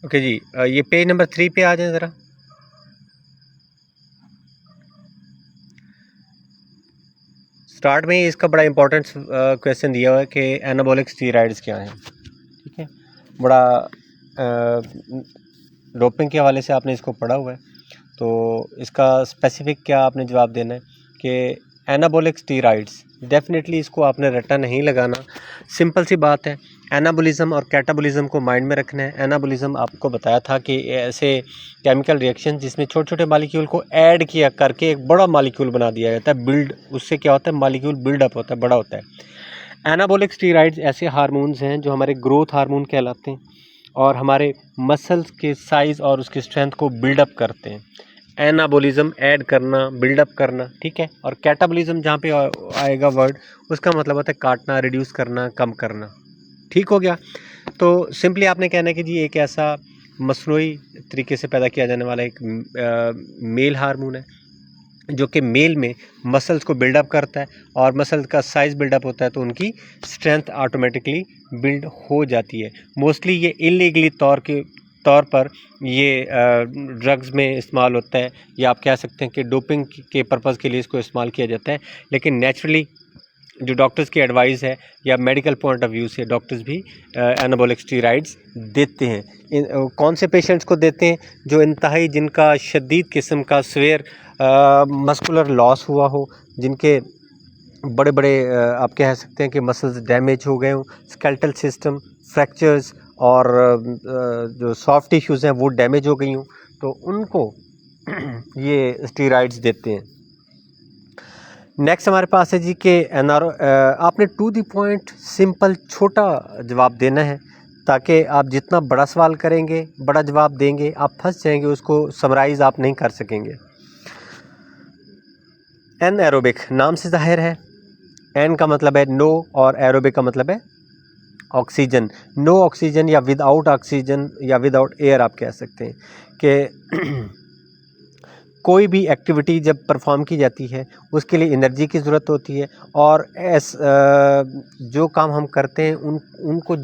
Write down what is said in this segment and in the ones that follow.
Okay जी, ये page number 3 पे आ जाए ज़रा। स्टार्ट में ही इसका बड़ा इंपॉर्टेंट क्वेश्चन दिया हुआ है कि एनाबॉलिक स्टीरॉइड्स क्या हैं। ठीक है, बड़ा डोपिंग के हवाले से आपने इसको पढ़ा हुआ है, तो इसका स्पेसिफिक क्या आपने जवाब देना है कि एनाबॉलिक स्टीरॉइड्स। डेफिनेटली इसको आपने रट्टा नहीं लगाना, सिंपल सी बात है। एनाबॉलिज्म और कैटाबॉलिज्म को माइंड में रखना है। एनाबॉलिज्म आपको बताया था कि ऐसे केमिकल रिएक्शन जिसमें छोटे छोटे मालिक्यूल को ऐड किया करके एक बड़ा मालिक्यूल बना दिया जाता है, बिल्ड, उससे क्या होता है, मालिक्यूल बिल्डअप होता है, बड़ा होता है। एनाबॉलिक स्टीरॉइड्स ऐसे हार्मोन्स हैं जो हमारे ग्रोथ हार्मोन कहलाते हैं और हमारे मसल्स के साइज़ और उसकी स्ट्रेंथ को बिल्डअप करते हैं। एनाबॉलिज्म ऐड करना, बिल्डअप करना, ठीक है। और कैटाबॉलिज्म जहाँ पे आएगा वर्ड, उसका मतलब होता है काटना, रिड्यूस करना, कम करना। ठीक हो गया। तो सिंपली आपने कहना है कि जी एक ऐसा मसनूई तरीके से पैदा किया जाने वाला एक मेल हार्मोन है जो कि मेल में मसल्स को बिल्डअप करता है और मसल्स का साइज़ बिल्डअप होता है तो उनकी स्ट्रेंथ ऑटोमेटिकली बिल्ड हो जाती है। मोस्टली ये इलीगली तौर पर ये ड्रग्स में इस्तेमाल होता है, या आप कह सकते हैं कि डोपिंग के पर्पज़ के लिए इसको इस्तेमाल किया जाता है। लेकिन नेचुरली जो डॉक्टर्स की एडवाइस है या मेडिकल पॉइंट ऑफ व्यू से डॉक्टर्स भी एनाबॉलिक स्टीरॉइड्स देते हैं। कौन से पेशेंट्स को देते हैं? जो इंतहाई, जिनका शदीद किस्म का स्वेयर मस्कुलर लॉस हुआ हो, जिनके बड़े बड़े आप कह सकते हैं कि मसल्स डैमेज हो गए हों, स्केलेटल सिस्टम फ्रैक्चर्स और जो सॉफ्ट टिश्यूज़ हैं वो डैमेज हो गई हों, तो उनको ये स्टीरॉइड्स देते हैं। नेक्स्ट हमारे पास है जी कि आपने टू द पॉइंट सिंपल छोटा जवाब देना है, ताकि आप जितना बड़ा सवाल करेंगे, बड़ा जवाब देंगे, आप फंस जाएंगे, उसको समराइज़ आप नहीं कर सकेंगे। एन एरोबिक नाम से जाहिर है, एन का मतलब है नो और एरोबिक का मतलब है ऑक्सीजन। नो ऑक्सीजन या विदाउट ऑक्सीजन या विदाउट एयर आप कह सकते हैं कि कोई भी एक्टिविटी जब परफॉर्म की जाती है उसके लिए एनर्जी की ज़रूरत होती है, और जो काम हम करते हैं उनको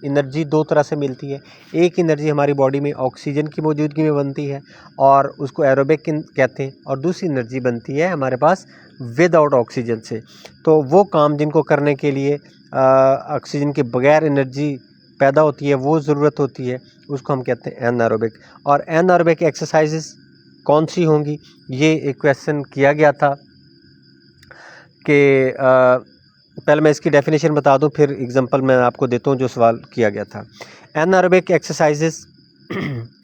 एनर्जी दो तरह से मिलती है। एक एनर्जी हमारी बॉडी में ऑक्सीजन की मौजूदगी में बनती है और उसको एरोबिक कहते हैं, और दूसरी एनर्जी बनती है हमारे पास विदाउट ऑक्सीजन से। तो वो काम जिनको करने के लिए ऑक्सीजन के बगैर एनर्जी पैदा होती है, वो ज़रूरत होती है, उसको हम कहते हैं एनारोबिक। और एनारोबिक एक्सरसाइजेस कौन सी होंगी, ये एक क्वेश्चन किया गया था कि पहले मैं इसकी डेफिनेशन बता दूं, फिर एग्जांपल मैं आपको देता हूं जो सवाल किया गया था। एनारोबिक एक्सरसाइजेस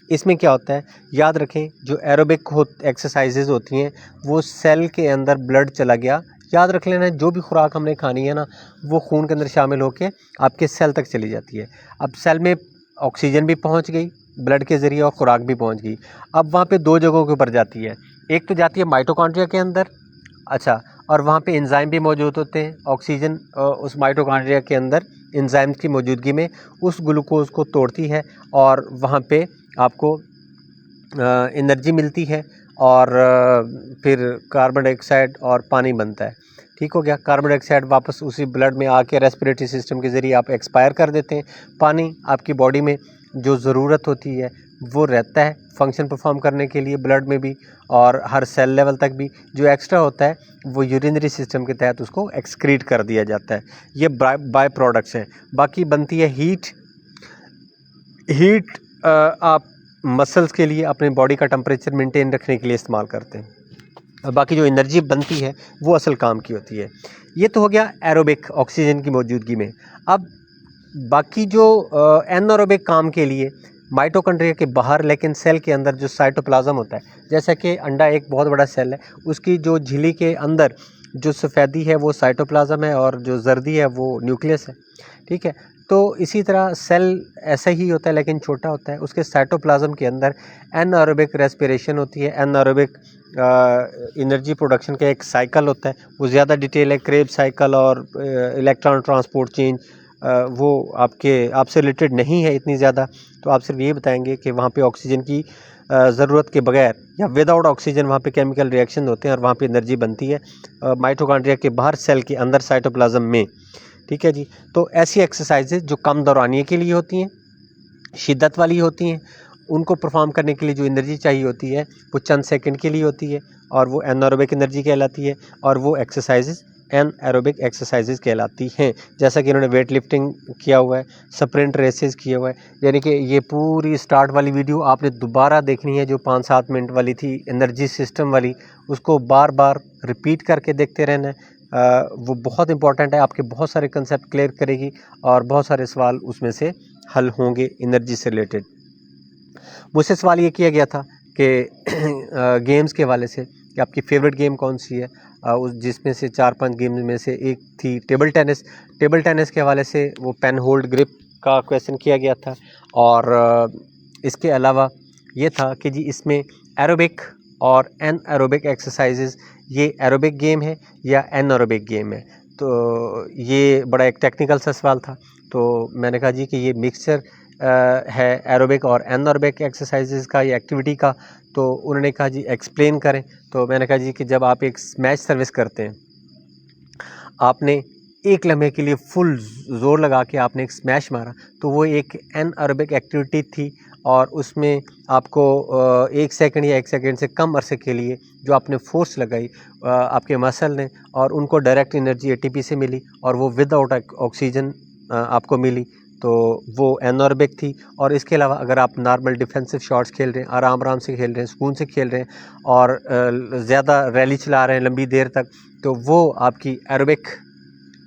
इसमें क्या होता है, याद रखें, जो एरोबिक एक्सरसाइजेज होती हैं वो सेल के अंदर ब्लड चला गया, याद रख लेना, जो भी खुराक हमने खानी है ना वो खून के अंदर शामिल होकर आपके सेल तक चली जाती है। अब सेल में ऑक्सीजन भी पहुंच गई ब्लड के ज़रिए और ख़ुराक भी पहुंच गई। अब वहाँ पे दो जगहों के ऊपर जाती है, एक तो जाती है माइटोकॉन्ड्रिया के अंदर, अच्छा, और वहाँ पे एंजाइम भी मौजूद होते हैं। ऑक्सीजन उस माइटोकॉन्ड्रिया के अंदर एंजाइम की मौजूदगी में उस ग्लूकोज को तोड़ती है और वहाँ पे आपको एनर्जी मिलती है, और फिर कार्बन डाइऑक्साइड और पानी बनता है। ठीक हो गया। कार्बन डाइऑक्साइड वापस उसी ब्लड में आके रेस्पिरेटरी सिस्टम के ज़रिए आप एक्सपायर कर देते हैं। पानी आपकी बॉडी में जो ज़रूरत होती है वो रहता है फंक्शन परफॉर्म करने के लिए ब्लड में भी, और हर सेल लेवल तक भी। जो एक्स्ट्रा होता है वो यूरिनरी सिस्टम के तहत उसको एक्सक्रीट कर दिया जाता है। ये बाय प्रोडक्ट्स हैं। बाकी बनती है हीट आप मसल्स के लिए अपने बॉडी का टेम्परेचर मेंटेन रखने के लिए इस्तेमाल करते हैं, और बाकी जो एनर्जी बनती है वो असल काम की होती है। ये तो हो गया एरोबिक, ऑक्सीजन की मौजूदगी में। अब बाकी जो एनारोबिक काम के लिए माइटोकॉन्ड्रिया के बाहर लेकिन सेल के अंदर जो साइटोप्लाज्म होता है, जैसा कि अंडा एक बहुत बड़ा सेल है, उसकी जो झिल्ली के अंदर जो सफ़ेदी है वो साइटोप्लाज्म है और जो जर्दी है वो न्यूक्लियस है। ठीक है। तो इसी तरह सेल ऐसा ही होता है लेकिन छोटा होता है। उसके साइटोप्लाज्म के अंदर एनारोबिक रेस्पिरेशन होती है, एनारोबिक एनर्जी प्रोडक्शन का एक साइकिल होता है, वो ज़्यादा डिटेल है, क्रेब साइकिल और इलेक्ट्रॉन ट्रांसपोर्ट चेंज, वो आपसे रिलेटेड नहीं है इतनी ज़्यादा। तो आप सिर्फ ये बताएंगे कि वहाँ पे ऑक्सीजन की ज़रूरत के बगैर या विदाउट ऑक्सीजन वहाँ पे केमिकल रिएक्शन होते हैं और वहाँ पे एनर्जी बनती है माइटोकॉन्ड्रिया के बाहर सेल के अंदर साइटोप्लाज्म में। ठीक है जी। तो ऐसी एक्सरसाइजेज जो कम दौरानिए के लिए होती हैं, शिद्दत वाली होती हैं, उनको परफॉर्म करने के लिए जो एनर्जी चाहिए होती है वो चंद सेकंड के लिए होती है और वो एनारोबिक एनर्जी कहलाती है और वो एक्सरसाइजेज एनारोबिक एक्सरसाइजेज कहलाती हैं। जैसा कि इन्होंने वेट लिफ्टिंग किया हुआ है, स्प्रिंट रेसेस किया हुआ है, यानी कि ये पूरी स्टार्ट वाली वीडियो आपने दोबारा देखनी है जो 5-7 मिनट वाली थी एनर्जी सिस्टम वाली, उसको बार बार रिपीट करके देखते रहना है। वो बहुत इंपॉर्टेंट है, आपके बहुत सारे कंसेप्ट क्लियर करेगी और बहुत सारे सवाल उसमें से हल होंगे एनर्जी से रिलेटेड। मुझसे सवाल ये किया गया था कि गेम्स के हवाले से कि आपकी फेवरेट गेम कौन सी है, उस जिसमें से 4-5 गेम्स में से एक थी टेबल टेनिस। टेबल टेनिस के हवाले से वो पेन होल्ड ग्रिप का क्वेश्चन किया गया था और इसके अलावा ये था कि जी इसमें एरोबिक और एनारोबिक एक्सरसाइजेज, ये एरोबिक गेम है या एनारोबिक गेम है। तो ये बड़ा एक टेक्निकल सा सवाल था, तो मैंने कहा जी कि ये मिक्सचर है एरोबिक और एनारोबिक एक्सरसाइजेज का या एक्टिविटी का। तो उन्होंने कहा जी एक्सप्लेन करें। तो मैंने कहा जी कि जब आप एक स्मैश सर्विस करते हैं, आपने एक लम्हे के लिए फुल ज़ोर लगा के आपने एक स्मैश मारा, तो वो एक एनारोबिक एक्टिविटी थी और उसमें आपको 1 सेकंड या 1 सेकंड से कम अरसे के लिए जो आपने फोर्स लगाई आपके मसल ने और उनको डायरेक्ट एनर्जी एटीपी से मिली और वो विदाउट ऑक्सीजन आपको मिली, तो वो एनारोबिक थी। और इसके अलावा अगर आप नॉर्मल डिफेंसिव शॉट्स खेल रहे हैं, आराम आराम से खेल रहे हैं, सुकून से खेल रहे हैं और ज़्यादा रैली चला रहे हैं लंबी देर तक, तो वो आपकी एरोबिक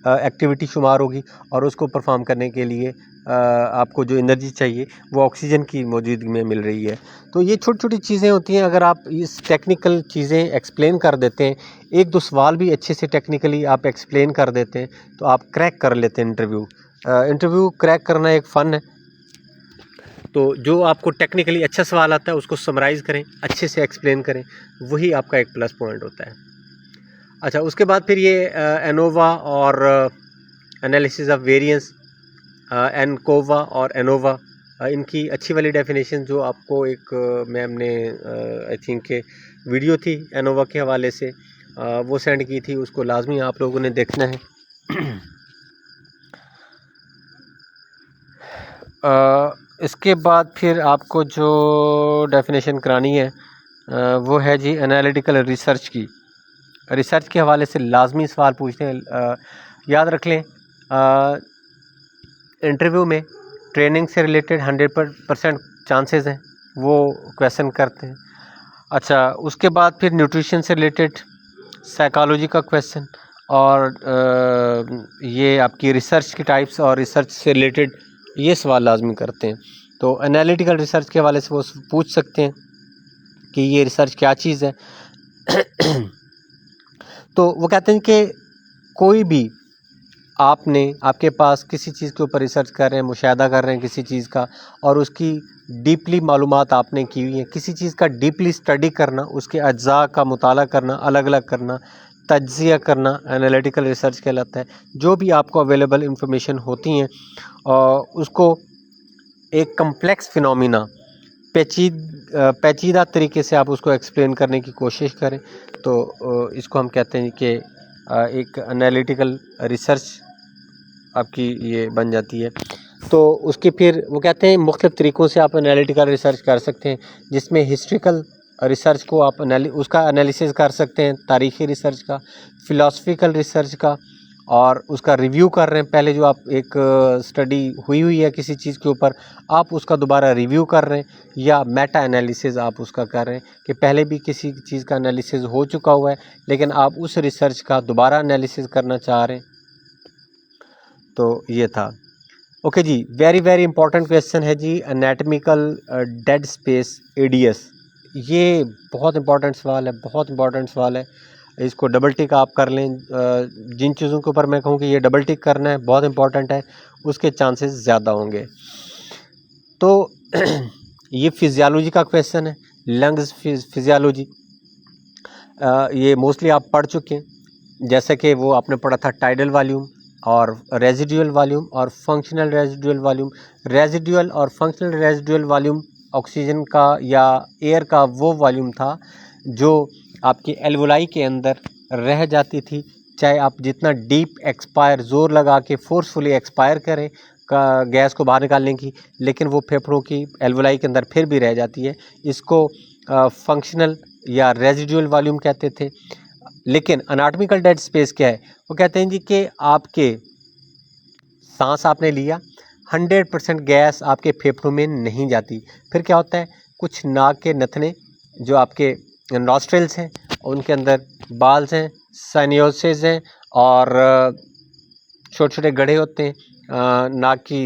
एक्टिविटी शुमार होगी और उसको परफॉर्म करने के लिए आपको जो एनर्जी चाहिए वो ऑक्सीजन की मौजूदगी में मिल रही है। तो ये छोटी छोटी चीज़ें होती हैं, अगर आप इस टेक्निकल चीज़ें एक्सप्लेन कर देते हैं, 1-2 सवाल भी अच्छे से टेक्निकली आप एक्सप्लेन कर देते हैं, तो आप क्रैक कर लेते हैं इंटरव्यू। इंटरव्यू क्रैक करना एक फ़न है, तो जो आपको टेक्निकली अच्छा सवाल आता है उसको समराइज़ करें, अच्छे से एक्सप्लेन करें, वही आपका एक प्लस पॉइंट होता है। अच्छा, उसके बाद फिर ये एनोवा और एनालिसिस ऑफ वेरिएंस, एनकोवा और एनोवा, इनकी अच्छी वाली डेफिनेशन जो आपको एक मैम ने आई थिंक के वीडियो थी एनोवा के हवाले से वो सेंड की थी, उसको लाजमी आप लोगों ने देखना है। इसके बाद फिर आपको जो डेफिनेशन करानी है वो है जी एनालिटिकल रिसर्च की। रिसर्च के हवाले से लाजमी सवाल पूछते हैं, याद रख लें इंटरव्यू में ट्रेनिंग से रिलेटेड 100% चांसेस हैं वो क्वेश्चन करते हैं। अच्छा, उसके बाद फिर न्यूट्रिशन से रिलेटेड, साइकोलॉजी का क्वेश्चन और ये आपकी रिसर्च की टाइप्स और रिसर्च से रिलेटेड ये सवाल लाजमी करते हैं। तो एनालिटिकल रिसर्च के हवाले से वो पूछ सकते हैं कि ये रिसर्च क्या चीज़ है। तो वो कहते हैं कि कोई भी आपके पास किसी चीज़ के ऊपर रिसर्च कर रहे हैं, मुशाहदा कर रहे हैं किसी चीज़ का और उसकी डीपली मालूमात आपने की हुई है, किसी चीज़ का डीपली स्टडी करना, उसके अज्जा का मुताला करना, अलग अलग करना, तज्ज़िया करना एनालिटिकल रिसर्च कहलाता है। जो भी आपको अवेलेबल इंफॉर्मेशन होती हैं उसको एक कम्प्लेक्स फिनोमिना पेचीदा तरीके से आप उसको एक्सप्लेन करने की कोशिश करें, तो इसको हम कहते हैं कि एक एनालिटिकल रिसर्च आपकी ये बन जाती है। तो उसके फिर वो कहते हैं मुख्तलिफ़ तरीक़ों से आप एनालिटिकल रिसर्च कर सकते हैं, जिसमें हिस्ट्रिकल रिसर्च को आप उसका एनालिसिस कर सकते हैं, तारीख़ी रिसर्च का, फ़िलासफ़िकल रिसर्च का, और उसका रिव्यू कर रहे हैं। पहले जो आप एक स्टडी हुई है किसी चीज़ के ऊपर, आप उसका दोबारा रिव्यू कर रहे हैं, या मेटा एनालिसिस आप उसका कर रहे हैं कि पहले भी किसी चीज़ का एनालिसिस हो चुका हुआ है लेकिन आप उस रिसर्च का दोबारा एनालिसिस करना चाह रहे हैं। तो ये था। ओके जी, वेरी वेरी इंपॉर्टेंट क्वेश्चन है जी एनाटॉमिकल डेड स्पेस एडीएस। ये बहुत इंपॉर्टेंट सवाल है, बहुत इंपॉर्टेंट सवाल है। इसको डबल टिक आप कर लें, जिन चीज़ों के ऊपर मैं कहूँ कि ये डबल टिक करना है, बहुत इंपॉर्टेंट है, उसके चांसेस ज़्यादा होंगे। तो ये फिजियोलॉजी का क्वेश्चन है, लंग्स फिजियोलॉजी। ये मोस्टली आप पढ़ चुके हैं, जैसे कि वो आपने पढ़ा था टाइडल वॉल्यूम और रेजिडुअल वॉल्यूम और फंक्शनल रेजिडुअल वॉल्यूम। रेजिडुअल और फंक्शनल रेजिडुअल वॉल्यूम ऑक्सीजन का या एयर का वो वॉल्यूम था जो आपकी एल्वोलाई के अंदर रह जाती थी, चाहे आप जितना डीप एक्सपायर ज़ोर लगा के फोर्सफुली एक्सपायर करें, का गैस को बाहर निकालने की, लेकिन वो फेफड़ों की एल्वोलाई के अंदर फिर भी रह जाती है। इसको फंक्शनल या रेजिडुअल वॉल्यूम कहते थे। लेकिन अनाटॉमिकल डेड स्पेस क्या है? वो कहते हैं जी कि आपके सांस आपने लिया, 100% गैस आपके फेफड़ों में नहीं जाती। फिर क्या होता है, कुछ नाक के नथने जो आपके नॉस्ट्रल्स हैं उनके अंदर बाल्स हैं, साइनोसिस हैं और छोटे छोटे गड्ढे होते हैं नाक की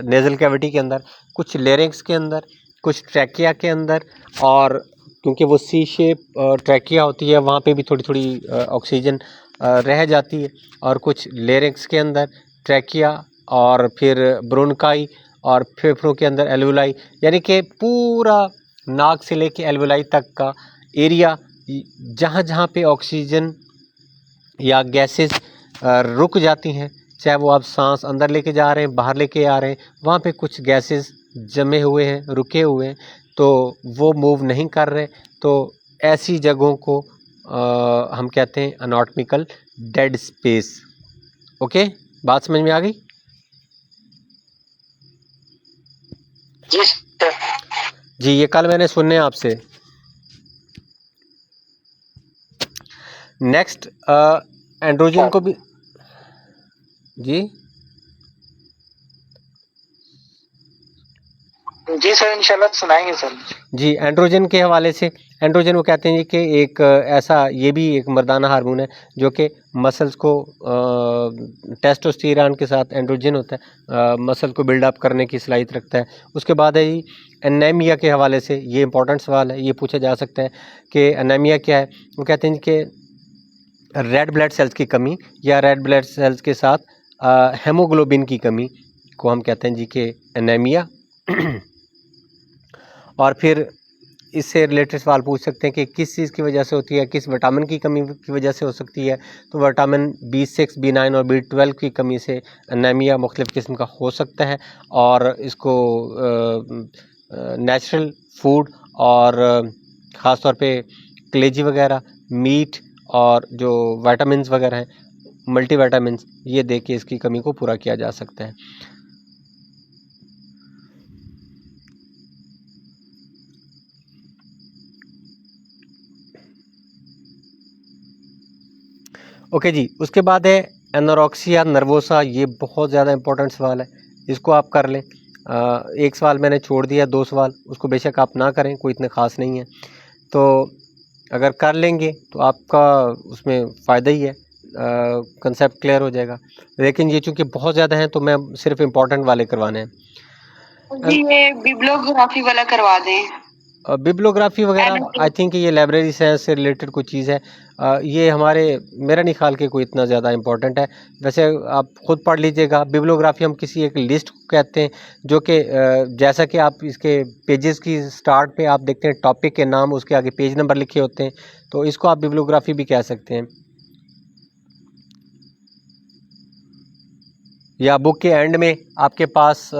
नेज़ल कैविटी के अंदर, कुछ लेरिंक्स के अंदर, कुछ ट्रैकिया के अंदर। और क्योंकि वो सी शेप ट्रैकिया होती है वहाँ पे भी थोड़ी थोड़ी ऑक्सीजन रह जाती है। और कुछ लेरिंक्स के अंदर ट्रैकिया और फिर ब्रोंकाई और फेफड़ों के अंदर एल्वोलाई, यानी कि पूरा नाक से लेके एल्वोलाई तक का एरिया जहाँ जहाँ पे ऑक्सीजन या गैसेस रुक जाती हैं, चाहे वो आप सांस अंदर लेके जा रहे हैं बाहर लेके आ रहे हैं, वहाँ पे कुछ गैसेस जमे हुए हैं, रुके हुए हैं, तो वो मूव नहीं कर रहे, तो ऐसी जगहों को हम कहते हैं अनाटॉमिकल डेड स्पेस। ओके, बात समझ में आ गई? जी सर। जी, ये कल मैंने सुने आपसे। नेक्स्ट एंड्रोजन को भी जी जी सर, इंशाल्लाह सुनाएंगे सर। जी, एंड्रोजन के हवाले से, एंड्रोजन वो कहते हैं जी कि एक ऐसा, ये भी एक मर्दाना हार्मोन है जो कि मसल्स को टेस्टोस्टेरोन के साथ एंड्रोजन होता है, मसल को बिल्डअप करने की सलाहियत रखता है। उसके बाद है जी एनीमिया के हवाले से, ये इंपॉर्टेंट सवाल है, ये पूछा जा सकता है कि एनीमिया क्या है। वो कहते हैं कि रेड ब्लड सेल्स की कमी या रेड ब्लड सेल्स के साथ हेमोग्लोबिन की कमी को हम कहते हैं जी कि एनीमिया। और फिर इससे रिलेटेड सवाल पूछ सकते हैं कि किस चीज़ की वजह से होती है, किस विटामिन की कमी की वजह से हो सकती है। तो विटामिन B6, B9 और B12 की कमी से एनीमिया मुख्तलिफ़ किस्म का हो सकता है। और इसको नेचुरल फूड और ख़ास तौर पे कलेजी वगैरह, मीट और जो विटामिन्स वगैरह हैं, मल्टीविटामिन्स, ये दे के इसकी कमी को पूरा किया जा सकता है। ओके जी, उसके बाद है एनोरेक्सिया नर्वोसा। ये बहुत ज़्यादा इंपॉर्टेंट सवाल है, इसको आप कर लें। एक सवाल मैंने छोड़ दिया, 2 सवाल, उसको बेशक आप ना करें, कोई इतने ख़ास नहीं है। तो अगर कर लेंगे तो आपका उसमें फ़ायदा ही है, कंसेप्ट क्लियर हो जाएगा। लेकिन ये चूँकि बहुत ज़्यादा हैं तो मैं सिर्फ इम्पोर्टेंट वाले करवाने हैं। जी, ये बिब्लियोग्राफी वाला करवा दें। बिब्लियोग्राफी वगैरह आई थिंक ये लाइब्रेरी साइंस से रिलेटेड कोई चीज़ है। ये हमारे, मेरा नहीं ख्याल कि कोई इतना ज़्यादा इंपॉर्टेंट है। वैसे आप खुद पढ़ लीजिएगा। बिब्लियोग्राफी हम किसी एक लिस्ट को कहते हैं जो कि जैसा कि आप इसके पेजेस की स्टार्ट पे आप देखते हैं टॉपिक के नाम, उसके आगे पेज नंबर लिखे होते हैं, तो इसको आप बिब्लियोग्राफी भी कह सकते हैं। या बुक के एंड में आपके पास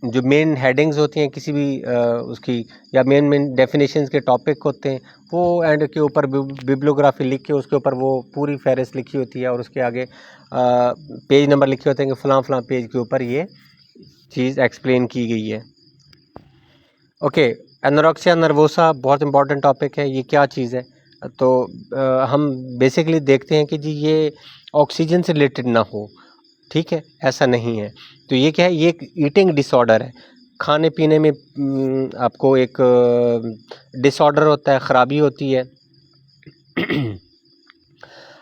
जो मेन हेडिंग्स होती हैं किसी भी उसकी, या मेन डेफिनेशंस के टॉपिक होते हैं, वो एंड के ऊपर बिब्लियोग्राफी लिख के उसके ऊपर वो पूरी फहरिस्त लिखी होती है और उसके आगे पेज नंबर लिखे होते हैं कि फ़लाँ फ़लाँ पेज के ऊपर ये चीज़ एक्सप्लेन की गई है। ओके, एनोरेक्सिया नर्वोसा बहुत इंपॉर्टेंट टॉपिक है। ये क्या चीज़ है? तो हम बेसिकली देखते हैं कि जी ये ऑक्सीजन से रिलेटेड ना हो, ठीक है, ऐसा नहीं है। तो ये क्या है, ये एक ईटिंग डिसऑर्डर है। खाने पीने में आपको एक डिसऑर्डर होता है, ख़राबी होती है।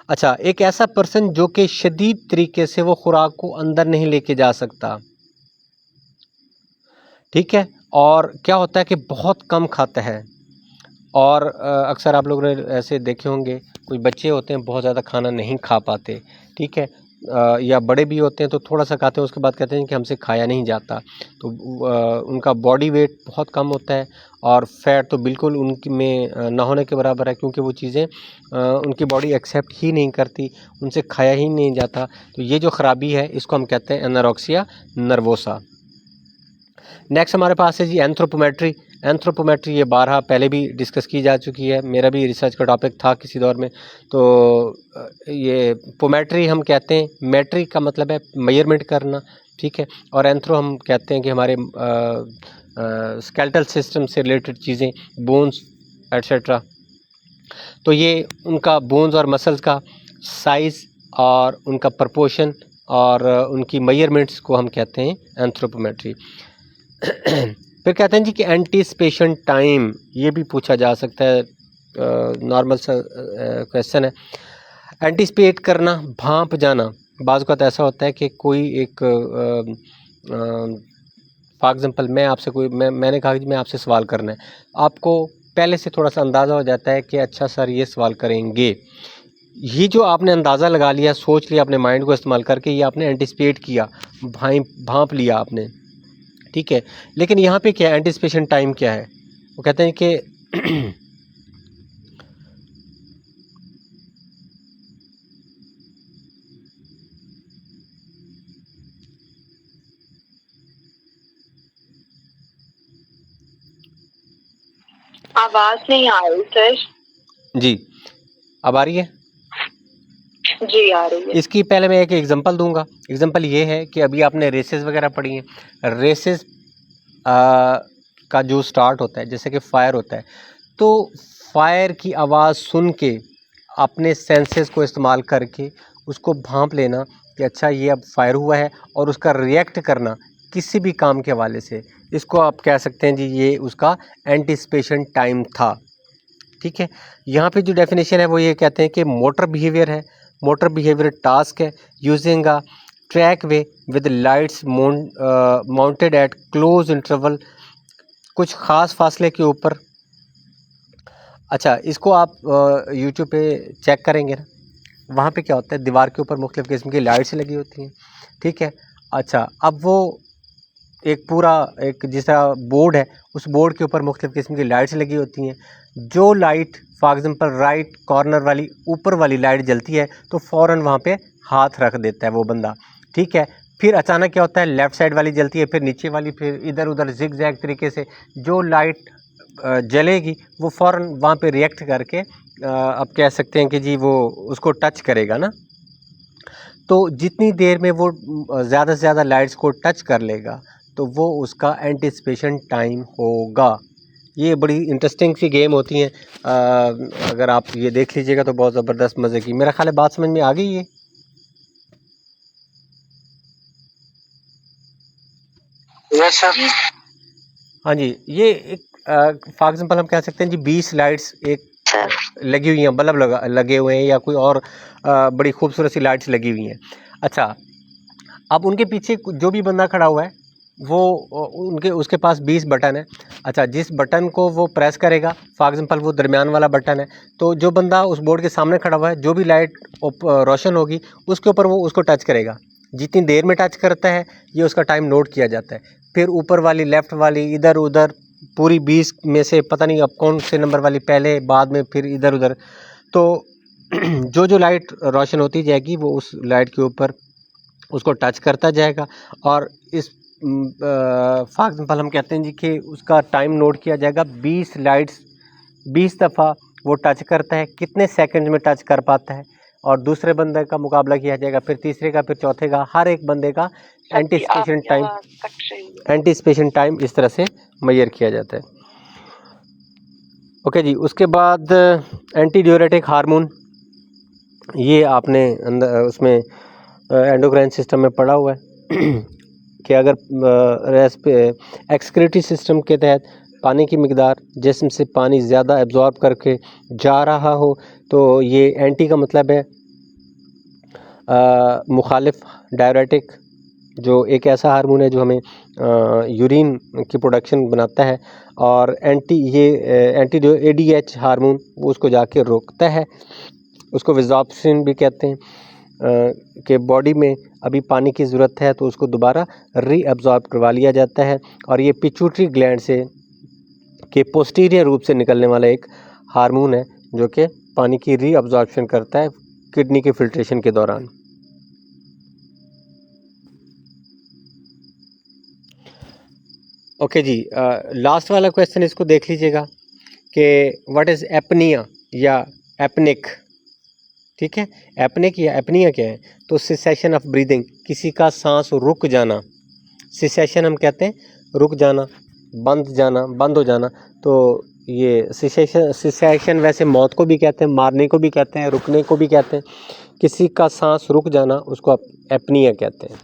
अच्छा, एक ऐसा पर्सन जो कि शदीद तरीके से वो खुराक को अंदर नहीं लेके जा सकता, ठीक है, और क्या होता है कि बहुत कम खाता है। और अक्सर आप लोगों ने ऐसे देखे होंगे, कुछ बच्चे होते हैं बहुत ज़्यादा खाना नहीं खा पाते, ठीक है, या बड़े भी होते हैं तो थोड़ा सा खाते हैं, उसके बाद कहते हैं कि हमसे खाया नहीं जाता। तो उनका बॉडी वेट बहुत कम होता है और फैट तो बिल्कुल उनकी में ना होने के बराबर है, क्योंकि वो चीज़ें उनकी बॉडी एक्सेप्ट ही नहीं करती, उनसे खाया ही नहीं जाता। तो ये जो ख़राबी है इसको हम कहते हैं एनोरेक्सिया नर्वोसा। नेक्स्ट हमारे पास है जी एंथ्रोपोमेट्री। एंथ्रोपोमेट्री ये 12 पहले भी डिस्कस की जा चुकी है, मेरा भी रिसर्च का टॉपिक था किसी दौर में। तो ये पोमेट्री हम कहते हैं, मेट्री का मतलब है मेजरमेंट करना, ठीक है, और एंथ्रो हम कहते हैं कि हमारे स्केलेटल सिस्टम से रिलेटेड चीज़ें, बोन्स एट्सेट्रा। तो ये उनका बोन्स और मसल्स का साइज़ और उनका प्रपोर्शन और उनकी मेजरमेंट्स को हम कहते हैं एंथ्रोपोमेट्री। फिर कहते हैं जी कि एंटीसिपेशन टाइम, ये भी पूछा जा सकता है, नॉर्मल सा क्वेश्चन है। एंटीसिपेट करना, भांप जाना। बाज़ का तो ऐसा होता है कि कोई एक फॉर एग्ज़ाम्पल मैंने कहा कि मैं आपसे सवाल करना है, आपको पहले से थोड़ा सा अंदाज़ा हो जाता है कि अच्छा सर ये सवाल करेंगे। ये जो आपने अंदाज़ा लगा लिया, सोच लिया अपने माइंड को इस्तेमाल करके, ये आपने एंटिसिपेट किया, भांप लिया आपने, ठीक है। लेकिन यहाँ पे क्या है, एंटिसिपेशन टाइम क्या है? वो कहते हैं कि आवाज नहीं आ रही सर। जी, अब आ रही है? जी आ रही है। इसकी पहले मैं एक एग्जांपल दूंगा। एग्जांपल ये है कि अभी आपने रेसेस वगैरह पढ़ी हैं। रेसेस का जो स्टार्ट होता है, जैसे कि फायर होता है, तो फायर की आवाज़ सुन के अपने सेंसेस को इस्तेमाल करके उसको भांप लेना कि अच्छा ये अब फायर हुआ है, और उसका रिएक्ट करना किसी भी काम के हवाले से, इसको आप कह सकते हैं जी ये उसका एंटिसिपेशन टाइम था, ठीक है। यहाँ पे जो डेफिनेशन है वो ये कहते हैं कि मोटर बिहेवियर है, मोटर बिहेवियर टास्क है using a track way with lights mounted at close interval, कुछ ख़ास फासले के ऊपर। अच्छा, इसको आप यूट्यूब पे चेक करेंगे ना, वहाँ पे क्या होता है, दीवार के ऊपर मुख्तलिफ़ किस्म की लाइट्स लगी होती हैं, ठीक है। अच्छा, अब वो एक पूरा एक जिस तरह बोर्ड है, उस बोर्ड के ऊपर मुख्तलिफ़ किस्म की लाइट्स लगी होती हैं। जो light for example right corner वाली ऊपर वाली लाइट जलती है तो फ़ौरन वहाँ पे हाथ रख देता है वो बंदा, ठीक है। फिर अचानक क्या होता है, लेफ़्ट साइड वाली जलती है, फिर नीचे वाली, फिर इधर उधर ज़िग ज़ैग तरीके से जो लाइट जलेगी वो फ़ौरन वहाँ पे रिएक्ट करके आप कह सकते हैं कि जी वो उसको टच करेगा ना। तो जितनी देर में वो ज़्यादा से ज़्यादा लाइट्स को टच कर लेगा तो वो उसका एंटिसिपेशन टाइम होगा। ये बड़ी इंटरेस्टिंग सी गेम होती हैं, अगर आप ये देख लीजिएगा तो बहुत ज़बरदस्त मज़े की। मेरा ख्याल है बात समझ में आ गई है। Yes sir. हाँ जी, ये एक फॉर एग्जांपल हम कह सकते हैं जी 20 लाइट्स एक लगी हुई हैं, बल्ब लगे हुए हैं, या कोई और बड़ी खूबसूरत सी लाइट्स लगी हुई हैं। अच्छा, अब उनके पीछे जो भी बंदा खड़ा हुआ है वो उनके उसके पास 20 बटन है। अच्छा, जिस बटन को वो प्रेस करेगा, फॉर एग्जांपल वो दरमियान वाला बटन है, तो जो बंदा उस बोर्ड के सामने खड़ा हुआ है, जो भी लाइट रोशन होगी उसके ऊपर वो उसको टच करेगा। जितनी देर में टच करता है ये उसका टाइम नोट किया जाता है। फिर ऊपर वाली, लेफ़्ट वाली, इधर उधर पूरी 20 में से पता नहीं अब कौन से नंबर वाली पहले, बाद में, फिर इधर उधर। तो जो लाइट रोशन होती जाएगी वो उस लाइट के ऊपर उसको टच करता जाएगा, और इस फॉर एग्जाम्पल हम कहते हैं जी कि उसका टाइम नोट किया जाएगा। 20 लाइट्स 20 दफ़ा वो टच करता है, कितने सेकंड में टच कर पाता है, और दूसरे बंदे का मुकाबला किया जाएगा, फिर तीसरे का, फिर चौथे का। हर एक बंदे का एंटीसिपेशन टाइम इस तरह से मेजर किया जाता है। ओके जी, उसके बाद एंटी ड्यूरेटिक हार्मोन, ये आपने उसमें एंडोक्राइन सिस्टम में पढ़ा हुआ है कि अगर एक्सक्रीटरी सिस्टम के तहत पानी की मिकदार जिस्म से पानी ज़्यादा एब्जॉर्ब करके जा रहा हो तो ये एंटी का मतलब है मुखालिफ डायरेटिक, जो एक ऐसा हार्मोन है जो हमें यूरिन की प्रोडक्शन बनाता है, और एंटी ADH हार्मोन वो उसको जाके रोकता है, उसको विज़ॉप्सिन भी कहते हैं। कि बॉडी में अभी पानी की ज़रूरत है तो उसको दोबारा रीअब्जॉर्ब करवा लिया जाता है, और ये पिट्यूटरी ग्लैंड से के पोस्टीरियर रूप से निकलने वाला एक हार्मोन है जो कि पानी की रीअब्जॉर्प्शन करता है किडनी के फिल्ट्रेशन के दौरान। ओके जी, लास्ट वाला क्वेश्चन इसको देख लीजिएगा कि व्हाट इज़ एपनिया या एपनिक। ठीक है, एपनिक या एपनिया क्या है? तो सिसेशन ऑफ ब्रीदिंग, किसी का सांस रुक जाना। सिसेशन हम कहते हैं रुक जाना, बंद हो जाना। तो ये सिसेशन वैसे मौत को भी कहते हैं, मारने को भी कहते हैं, रुकने को भी कहते हैं। किसी का सांस रुक जाना उसको आप एपनिया कहते हैं।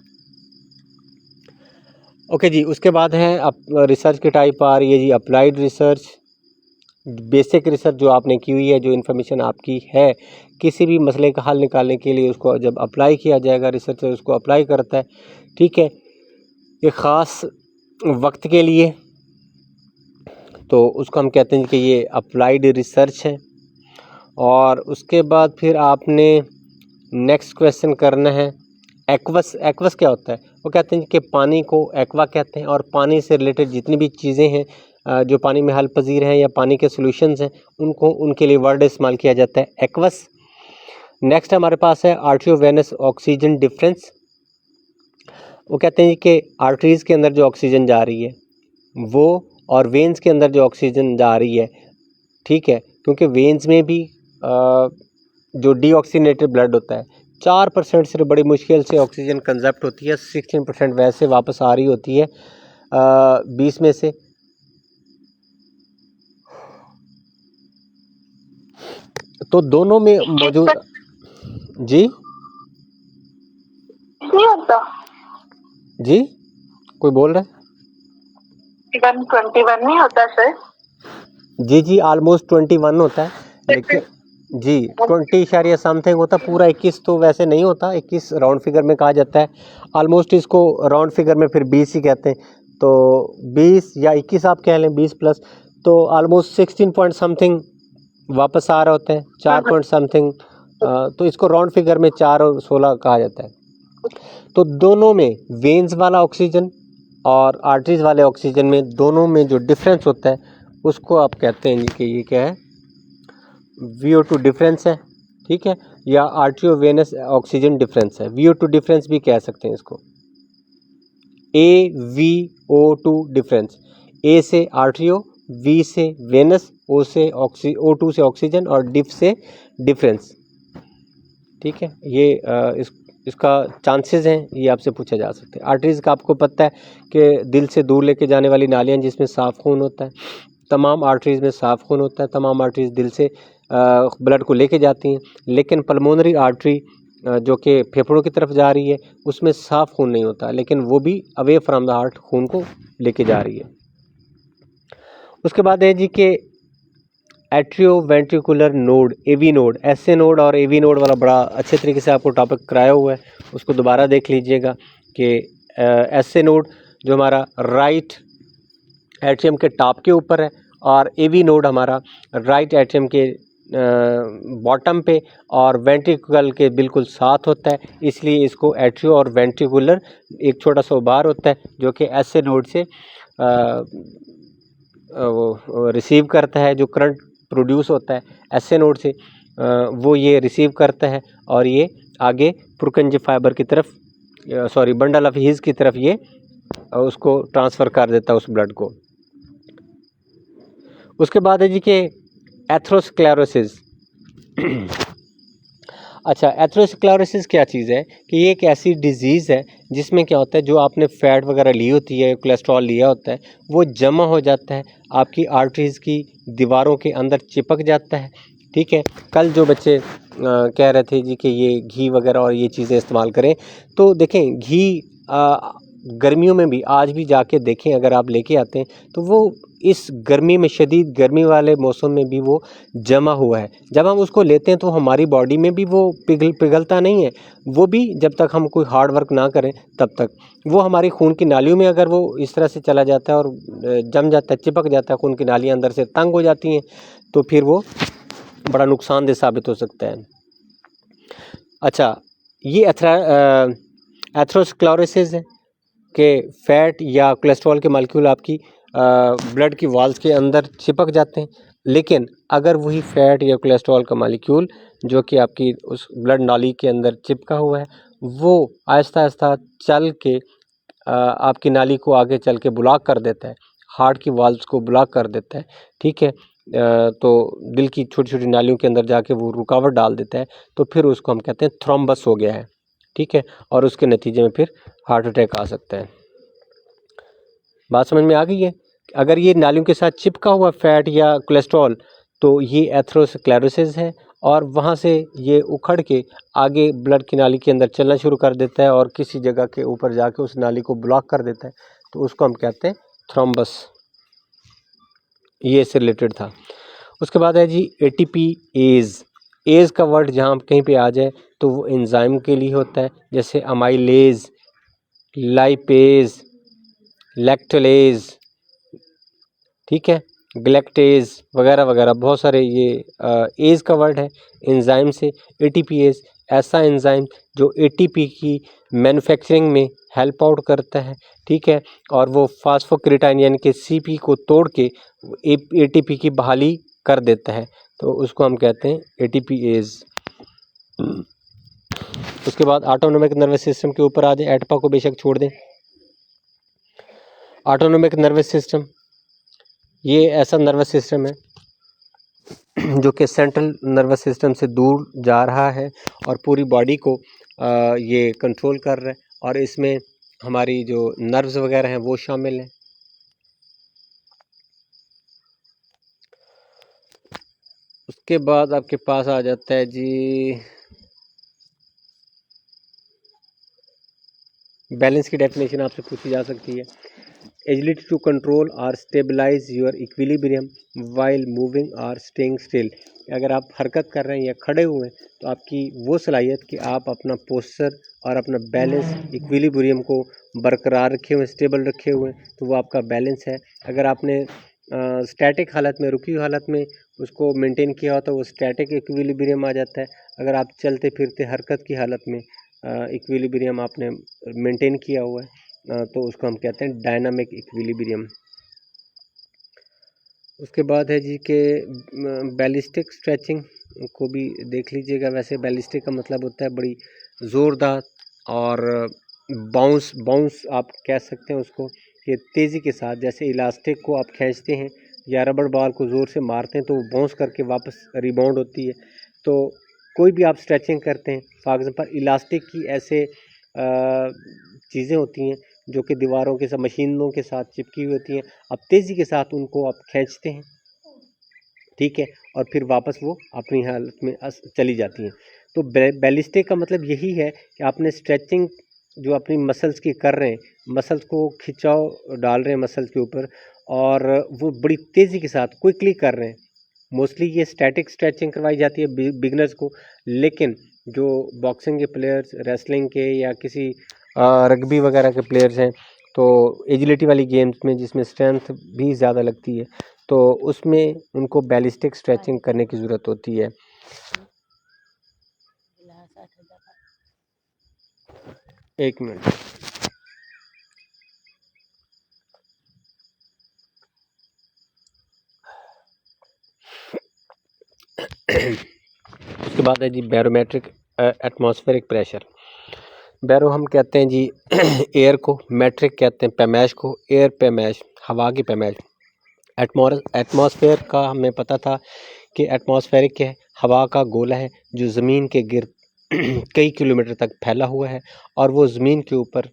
ओके जी, उसके बाद है अब रिसर्च की टाइप आ रही है जी, अप्लाइड रिसर्च। बेसिक रिसर्च जो आपने की हुई है, जो इन्फॉर्मेशन आपकी है किसी भी मसले का हल निकालने के लिए, उसको जब अप्लाई किया जाएगा, रिसर्चर उसको अप्लाई करता है। ठीक है, एक ख़ास वक्त के लिए, तो उसको हम कहते हैं कि ये अप्लाइड रिसर्च है। और उसके बाद फिर आपने नेक्स्ट क्वेश्चन करना है एक्वस। एक्वस क्या होता है? वो कहते हैं कि पानी को एक्वा कहते हैं, और पानी से रिलेटेड जितनी भी चीज़ें हैं जो पानी में हल पजीर हैं या पानी के सॉल्यूशंस हैं, उनको उनके लिए वर्ड इस्तेमाल किया जाता है एक्वस। नेक्स्ट हमारे पास है आर्टियोवेनस ऑक्सीजन डिफरेंस। वो कहते हैं कि आर्टरीज़ के अंदर जो ऑक्सीजन जा रही है वो, और वेन्स के अंदर जो ऑक्सीजन जा रही है, ठीक है, क्योंकि वेन्स में भी जो डीऑक्सीनेटेड ब्लड होता है 4% से बड़ी मुश्किल से ऑक्सीजन कंजप्ट होती है, 16% वैसे वापस आ रही होती है 20 में से। तो दोनों में मौजूद जी नहीं होता, जी कोई बोल रहा है? 21 नहीं होता सर? जी जी, ऑलमोस्ट 21 होता है, लेकिन जी 20 इशारिया समथिंग होता है, पूरा 21 तो वैसे नहीं होता, 21 राउंड फिगर में कहा जाता है। ऑलमोस्ट इसको राउंड फिगर में फिर 20 ही कहते हैं, तो 20 या 21 आप कह लें, 20 प्लस, तो ऑलमोस्ट 16 पॉइंट समथिंग वापस आ रहे होते हैं, 4 पॉइंट समथिंग। तो इसको राउंड फिगर में 4 और 16 कहा जाता है। तो दोनों में वेन्स वाला ऑक्सीजन और आर्टरीज वाले ऑक्सीजन में, दोनों में जो डिफरेंस होता है उसको आप कहते हैं कि ये क्या है, VO2 डिफरेंस है। ठीक है, या आर्टियोवेनस ऑक्सीजन डिफरेंस है, VO2 डिफरेंस भी कह सकते हैं इसको। AVO2 डिफरेंस, A से आर्टियो, V से वेनस, O से O2 से ऑक्सीजन, और डिफ से डिफरेंस। ठीक है, ये इसका चांसेस हैं, ये आपसे पूछा जा सकता है। आर्टरीज का आपको पता है कि दिल से दूर लेके जाने वाली नालियाँ जिसमें साफ खून होता है, तमाम आर्टरीज में साफ खून होता है, तमाम आर्टरीज दिल से ब्लड को लेके जाती हैं। लेकिन पल्मोनरी आर्टरी जो कि फेफड़ों की तरफ जा रही है, उसमें साफ खून नहीं होता, लेकिन वो भी अवे फ्रॉम द हार्ट खून को लेके जा रही है। उसके बाद है जी कि atrioventricular node, AV node, SA node और एवी नोड वाला बड़ा अच्छे तरीके से आपको टॉपिक कराया हुआ है, उसको दोबारा देख लीजिएगा कि एसए नोड जो हमारा राइट एट्रियम के टॉप के ऊपर है, और एवी नोड हमारा राइट एट्रियम के बॉटम पे और वेंट्रिकल के बिल्कुल साथ होता है, इसलिए इसको एट्रियो और वेंट्रिकुलर एक छोटा सा उभार होता है जो कि एसए नोड से वो रिसीव करता है, जो करंट प्रोड्यूस होता है एसए नोड से वो ये रिसीव करता है, और ये आगे पुरकंज फाइबर की तरफ, सॉरी बंडल ऑफ हीज की तरफ ये उसको ट्रांसफ़र कर देता है उस ब्लड को। उसके बाद है जी कि एथेरोस्क्लेरोसिस। अच्छा, एथेरोस्क्लेरोसिस क्या चीज़ है कि ये एक ऐसी डिज़ीज़ है जिसमें क्या होता है, जो आपने फैट वगैरह ली होती है, कोलेस्ट्रॉल लिया होता है, वो जमा हो जाता है, आपकी आर्टरीज़ की दीवारों के अंदर चिपक जाता है। ठीक है, कल जो बच्चे कह रहे थे जी कि ये घी वगैरह और ये चीज़ें इस्तेमाल करें, तो देखें घी गर्मियों में भी आज भी जाके देखें, अगर आप लेके आते हैं तो वो इस गर्मी में, शदीद गर्मी वाले मौसम में भी वो जमा हुआ है। जब हम उसको लेते हैं तो हमारी बॉडी में भी वो पिघलता नहीं है, वो भी जब तक हम कोई हार्ड वर्क ना करें तब तक वो हमारी खून की नालियों में अगर वो इस तरह से चला जाता है और जम जाता है, चिपक जाता है, खून की नालियाँ अंदर से तंग हो जाती हैं, तो फिर वो बड़ा नुकसानदेह साबित हो सकता है। अच्छा, ये एथेरोस्क्लेरोसिस है कि फैट या कोलेस्ट्रॉल के मॉलिक्यूल आपकी ब्लड की वॉल्स के अंदर चिपक जाते हैं, लेकिन अगर वही फैट या कोलेस्ट्रॉल का मॉलिक्यूल जो कि आपकी उस ब्लड नाली के अंदर चिपका हुआ है, वो आहिस्ता आहिस्ता चल के आपकी नाली को आगे चल के ब्लॉक कर देता है, हार्ट की वाल्व्स को ब्लॉक कर देता है, ठीक है। तो दिल की छोटी छोटी नालियों के अंदर जाके वो रुकावट डाल देता है, तो फिर उसको हम कहते हैं थ्रोम्बस हो गया है, ठीक है। और उसके नतीजे में फिर हार्ट अटैक आ सकता है। बात समझ में आ गई है? अगर ये नालियों के साथ चिपका हुआ फैट या कोलेस्ट्रॉल, तो ये एथेरोस्क्लेरोसिस है, और वहाँ से ये उखड़ के आगे ब्लड की नाली के अंदर चलना शुरू कर देता है और किसी जगह के ऊपर जाके उस नाली को ब्लॉक कर देता है, तो उसको हम कहते हैं थ्रोम्बस। ये इससे रिलेटेड था। उसके बाद है जी एटीपी एज। एज का वर्ड जहाँ कहीं पे आ जाए तो वो एंजाइम के लिए होता है, जैसे अमाइलेज, लाइपेज, लैक्टोलेज, ठीक है, ग्लैक्टेज वगैरह वगैरह, बहुत सारे ये एज का वर्ड है एंजाइम से। एटीपी एज ऐसा एंजाइम जो एटीपी की मैन्युफैक्चरिंग में हेल्प आउट करता है, ठीक है, और वो फास्फोक्रेटाइन यानी कि सीपी को तोड़ के एटीपी की बहाली कर देता है, तो उसको हम कहते हैं एटीपी एज। उसके बाद ऑटोनोमिक नर्वस सिस्टम के ऊपर आ जाए, एटपा को बेशक छोड़ दें। ऑटोनोमिक नर्वस सिस्टम ये ऐसा नर्वस सिस्टम है जो कि सेंट्रल नर्वस सिस्टम से दूर जा रहा है और पूरी बॉडी को ये कंट्रोल कर रहा है, और इसमें हमारी जो नर्व्स वगैरह हैं वो शामिल हैं। उसके बाद आपके पास आ जाता है जी बैलेंस की डेफिनेशन आपसे पूछी जा सकती है। एबिलिटी टू कंट्रोल और stabilize your equilibrium while moving और स्टेइंग स्टिल। अगर आप हरकत कर रहे हैं या खड़े हुए हैं तो आपकी वो सलाहियत कि आप अपना पोस्चर और अपना बैलेंस इक्विलिब्रियम को बरकरार रखे हुए, स्टेबल रखे हुए, तो वो आपका बैलेंस है। अगर आपने स्टैटिक हालत में, रुकी हुई हालत में उसको मेंटेन किया हो तो वो स्टैटिक इक्विलिब्रियम आ जाता है। अगर आप चलते फिरते हरकत की हालत में इक्विलिब्रियम आपने मेंटेन किया हुआ है तो उसको हम कहते हैं डायनामिक इक्विलिब्रियम। उसके बाद है जी के बैलिस्टिक स्ट्रेचिंग को भी देख लीजिएगा। वैसे बैलिस्टिक का मतलब होता है बड़ी ज़ोरदार और बाउंस आप कह सकते हैं उसको, कि तेज़ी के साथ, जैसे इलास्टिक को आप खींचते हैं या रबड़ बॉल को ज़ोर से मारते हैं तो वो बाउंस करके वापस रिबाउंड होती है। तो कोई भी आप स्ट्रेचिंग करते हैं, फॉर एग्जांपल इलास्टिक की ऐसे चीज़ें होती हैं जो कि दीवारों के साथ, मशीनों के साथ चिपकी हुई होती हैं, आप तेज़ी के साथ उनको आप खींचते हैं, ठीक है, और फिर वापस वो अपनी हालत में चली जाती हैं। तो बैलिस्टिक का मतलब यही है कि आपने स्ट्रेचिंग जो अपनी मसल्स की कर रहे हैं, मसल्स को खिंचाव डाल रहे हैं मसल्स के ऊपर, और वो बड़ी तेज़ी के साथ क्विकली कर रहे हैं। मोस्टली ये स्टैटिक स्ट्रेचिंग करवाई जाती है बिगनर्स को, लेकिन जो बॉक्सिंग के प्लेयर्स, रेसलिंग के या किसी रग्बी वगैरह के प्लेयर्स हैं, तो एजिलिटी वाली गेम्स में जिसमें स्ट्रेंथ भी ज़्यादा लगती है, तो उसमें उनको बैलिस्टिक स्ट्रेचिंग करने की ज़रूरत होती है। एक मिनट। उसके बाद है जी बैरोमेट्रिक एटमॉस्फेरिक प्रेशर। बैरो हम कहते हैं जी एयर को, मैट्रिक कहते हैं पैमाइश को, एयर पैमाइश, हवा की पैमाइश। एटमॉस्फेयर का हमें पता था कि एटमॉस्फेरिक क्या है, हवा का गोला है जो ज़मीन के गिर्द कई किलोमीटर तक फैला हुआ है, और वो ज़मीन के ऊपर,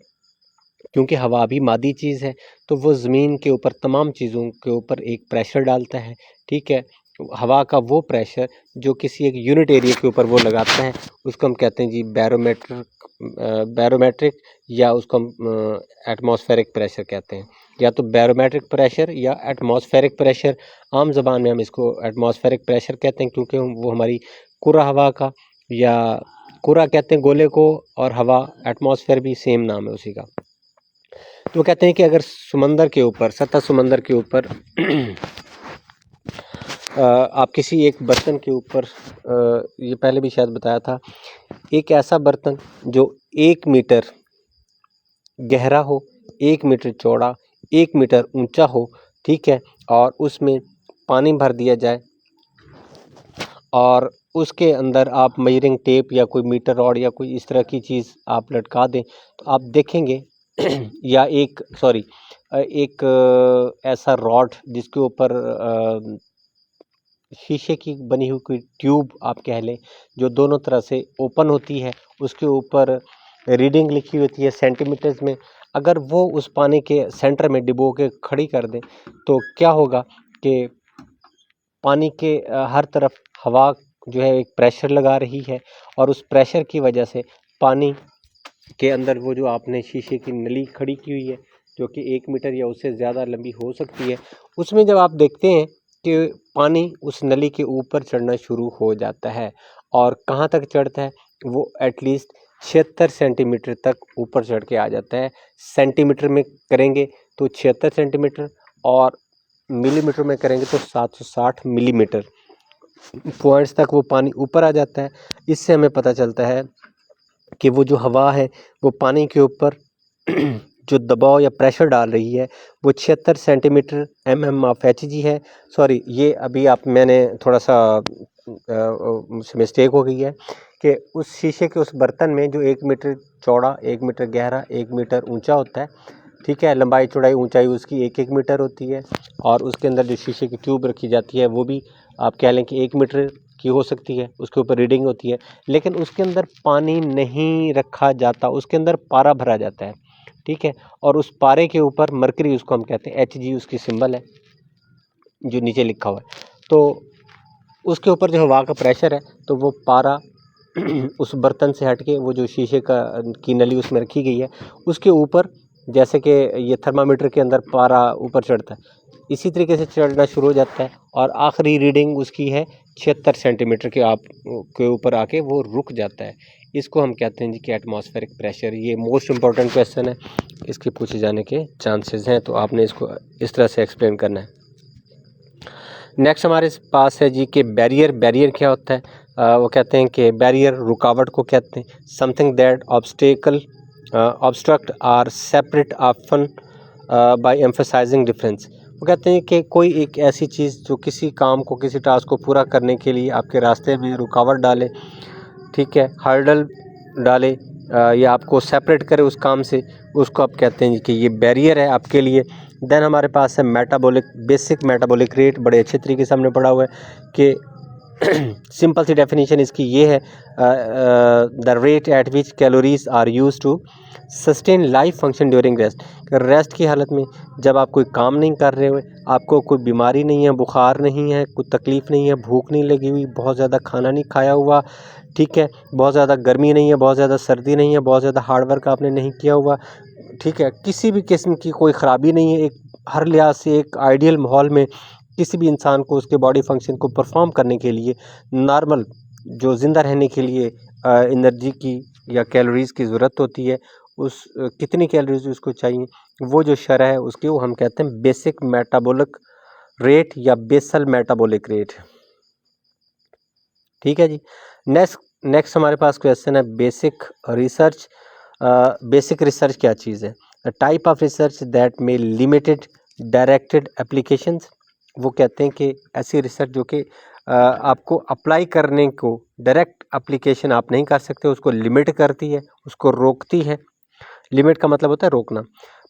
क्योंकि हवा भी मादी चीज़ है, तो वो ज़मीन के ऊपर तमाम चीज़ों के ऊपर एक प्रेशर डालता है, ठीक है। हवा का वो प्रेशर जो किसी एक यूनिट एरिया के ऊपर वो लगाता है, उसको हम कहते हैं जी बैरोमेट्रिक या उसको हम एटमॉस्फेरिक प्रेशर कहते हैं। या तो बैरोमेट्रिक प्रेशर या एटमॉस्फेरिक प्रेशर, आम ज़बान में हम इसको एटमॉस्फेरिक प्रेशर कहते हैं, क्योंकि वो हमारी कुरा हवा का, या कुरा कहते हैं गोले को, और हवा एटमॉस्फेयर भी सेम नाम है उसी का। तो कहते हैं कि अगर समंदर के ऊपर, सतह समंदर के ऊपर आप किसी एक बर्तन के ऊपर, ये पहले भी शायद बताया था, एक ऐसा बर्तन जो 1 मीटर गहरा हो, 1 मीटर चौड़ा, 1 मीटर ऊंचा हो, ठीक है, और उसमें पानी भर दिया जाए और उसके अंदर आप मेजरिंग टेप या कोई मीटर रॉड या कोई इस तरह की चीज़ आप लटका दें, तो आप देखेंगे या एक ऐसा रॉड जिसके ऊपर शीशे की बनी हुई कोई ट्यूब आप कह लें, जो दोनों तरह से ओपन होती है, उसके ऊपर रीडिंग लिखी होती है सेंटीमीटर्स में। अगर वो उस पानी के सेंटर में डिबो के खड़ी कर दें तो क्या होगा कि पानी के हर तरफ हवा जो है एक प्रेशर लगा रही है, और उस प्रेशर की वजह से पानी के अंदर वो जो आपने शीशे की नली खड़ी की हुई है, जो कि 1 मीटर या उससे ज़्यादा लंबी हो सकती है, उसमें जब आप देखते हैं कि पानी उस नली के ऊपर चढ़ना शुरू हो जाता है, और कहाँ तक चढ़ता है, वो एटलीस्ट 76 सेंटीमीटर तक ऊपर चढ़ के आ जाता है। सेंटीमीटर में करेंगे तो 76 सेंटीमीटर, और मिलीमीटर में करेंगे तो 760 मिलीमीटर पॉइंट्स तक वो पानी ऊपर आ जाता है। इससे हमें पता चलता है कि वो जो हवा है वो पानी के ऊपर जो दबाव या प्रेशर डाल रही है वो 76 सेंटीमीटर mm ऑफ Hg है। सॉरी, ये अभी आप मैंने थोड़ा सा मुझसे मिस्टेक हो गई है कि उस शीशे के उस बर्तन में जो 1 मीटर चौड़ा, 1 मीटर गहरा, 1 मीटर ऊंचा होता है, ठीक है, लंबाई चौड़ाई ऊंचाई उसकी 1-1 मीटर होती है, और उसके अंदर जो शीशे की ट्यूब रखी जाती है वो भी आप कह लें कि 1 मीटर की हो सकती है, उसके ऊपर रीडिंग होती है, लेकिन उसके अंदर पानी नहीं रखा जाता, उसके अंदर पारा भरा जाता है, ठीक है। और उस पारे के ऊपर मरकरी, उसको हम कहते हैं Hg, उसकी सिंबल है जो नीचे लिखा हुआ है, तो उसके ऊपर जो हवा का प्रेशर है तो वो पारा उस बर्तन से हट के वो जो शीशे की नली उसमें रखी गई है उसके ऊपर, जैसे कि ये थर्मामीटर के अंदर पारा ऊपर चढ़ता है, इसी तरीके से चढ़ना शुरू हो जाता है, और आखिरी रीडिंग उसकी है 76 सेंटीमीटर के ऊपर आके वो रुक जाता है। इसको हम कहते हैं जी कि एटमॉस्फेरिक प्रेशर। ये मोस्ट इम्पॉर्टेंट क्वेश्चन है, इसके पूछे जाने के चांसेस हैं, तो आपने इसको इस तरह से एक्सप्लेन करना है। नेक्स्ट हमारे पास है जी कि बैरियर क्या होता है। वो कहते हैं कि बैरियर रुकावट को कहते हैं, something that obstacle obstruct or separate often by emphasizing difference. वो कहते हैं कि कोई एक ऐसी चीज़ जो किसी काम को, किसी टास्क को पूरा करने के लिए आपके रास्ते में रुकावट डाले, ठीक है, हर्डल डाले, या आपको सेपरेट करे उस काम से, उसको आप कहते हैं कि ये बैरियर है आपके लिए। देन हमारे पास है मेटाबॉलिक, बेसिक मेटाबॉलिक रेट, बड़े अच्छे तरीके से हमने पढ़ा हुआ है कि सिंपल सी डेफिनेशन इसकी ये है, the rate at which calories are use to sustain life function during rest. Rest की हालत में जब आप कोई काम नहीं कर रहे हुए, आपको कोई बीमारी नहीं है, बुखार नहीं है, कोई तकलीफ़ नहीं है, भूख नहीं लगी हुई, बहुत ज़्यादा खाना नहीं खाया हुआ, ठीक है, बहुत ज़्यादा गर्मी नहीं है, बहुत ज़्यादा सर्दी नहीं है, बहुत ज़्यादा हार्ड वर्क आपने नहीं किया हुआ, ठीक है, किसी भी किस्म की कोई ख़राबी नहीं है, एक हर लिहाज से एक आइडियल माहौल में किसी भी इंसान को उसके बॉडी फंक्शन को परफॉर्म करने के लिए, नॉर्मल जो ज़िंदा रहने के लिए एनर्जी की या कैलोरीज़ की ज़रूरत होती है, उस कितनी कैलोरीज उसको चाहिए, वो जो शरह है उसकी वो हम कहते हैं बेसिक मेटाबॉलिक रेट या बेसल मेटाबॉलिक रेट। ठीक है जी। नेक्स्ट हमारे पास क्वेश्चन है बेसिक रिसर्च। बेसिक रिसर्च क्या चीज़ है? The type of research that में लिमिटेड डायरेक्टेड एप्लीकेशंस। वो कहते हैं कि ऐसी रिसर्च जो कि आपको अप्लाई करने को डायरेक्ट एप्लीकेशन आप नहीं कर सकते, उसको लिमिट करती है, उसको रोकती है। लिमिट का मतलब होता है रोकना।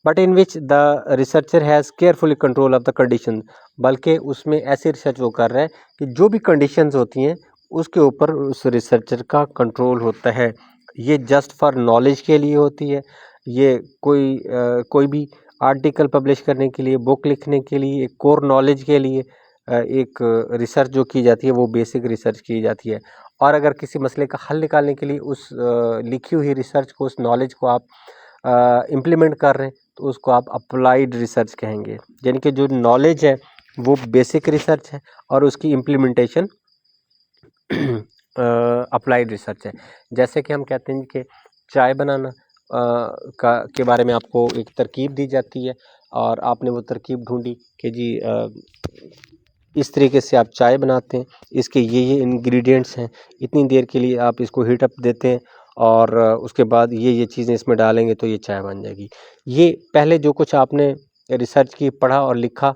But in which the researcher has carefully control of the condition. बल्कि उसमें ऐसी रिसर्च वो कर रहा है कि जो भी कंडीशंस होती हैं उसके ऊपर उस रिसर्चर का कंट्रोल होता है। ये जस्ट फॉर नॉलेज के लिए होती है। ये कोई भी आर्टिकल पब्लिश करने के लिए, बुक लिखने के लिए, एक कोर नॉलेज के लिए एक रिसर्च जो की जाती है वो बेसिक रिसर्च की जाती है। और अगर किसी मसले का हल निकालने के लिए उस लिखी हुई रिसर्च को, उस नॉलेज को आप इम्प्लीमेंट कर रहे हैं तो उसको आप अप्लाइड रिसर्च कहेंगे। यानी कि जो नॉलेज है वो बेसिक रिसर्च है और उसकी इम्प्लीमेंटेशन अप्लाइड रिसर्च है। जैसे कि हम कहते हैं कि चाय बनाना के बारे में आपको एक तरकीब दी जाती है और आपने वो तरकीब ढूंढी कि जी इस तरीके से आप चाय बनाते हैं, इसके ये इंग्रेडिएंट्स हैं, इतनी देर के लिए आप इसको हीट अप देते हैं और उसके बाद ये चीज़ें इसमें डालेंगे तो ये चाय बन जाएगी। ये पहले जो कुछ आपने रिसर्च की, पढ़ा और लिखा,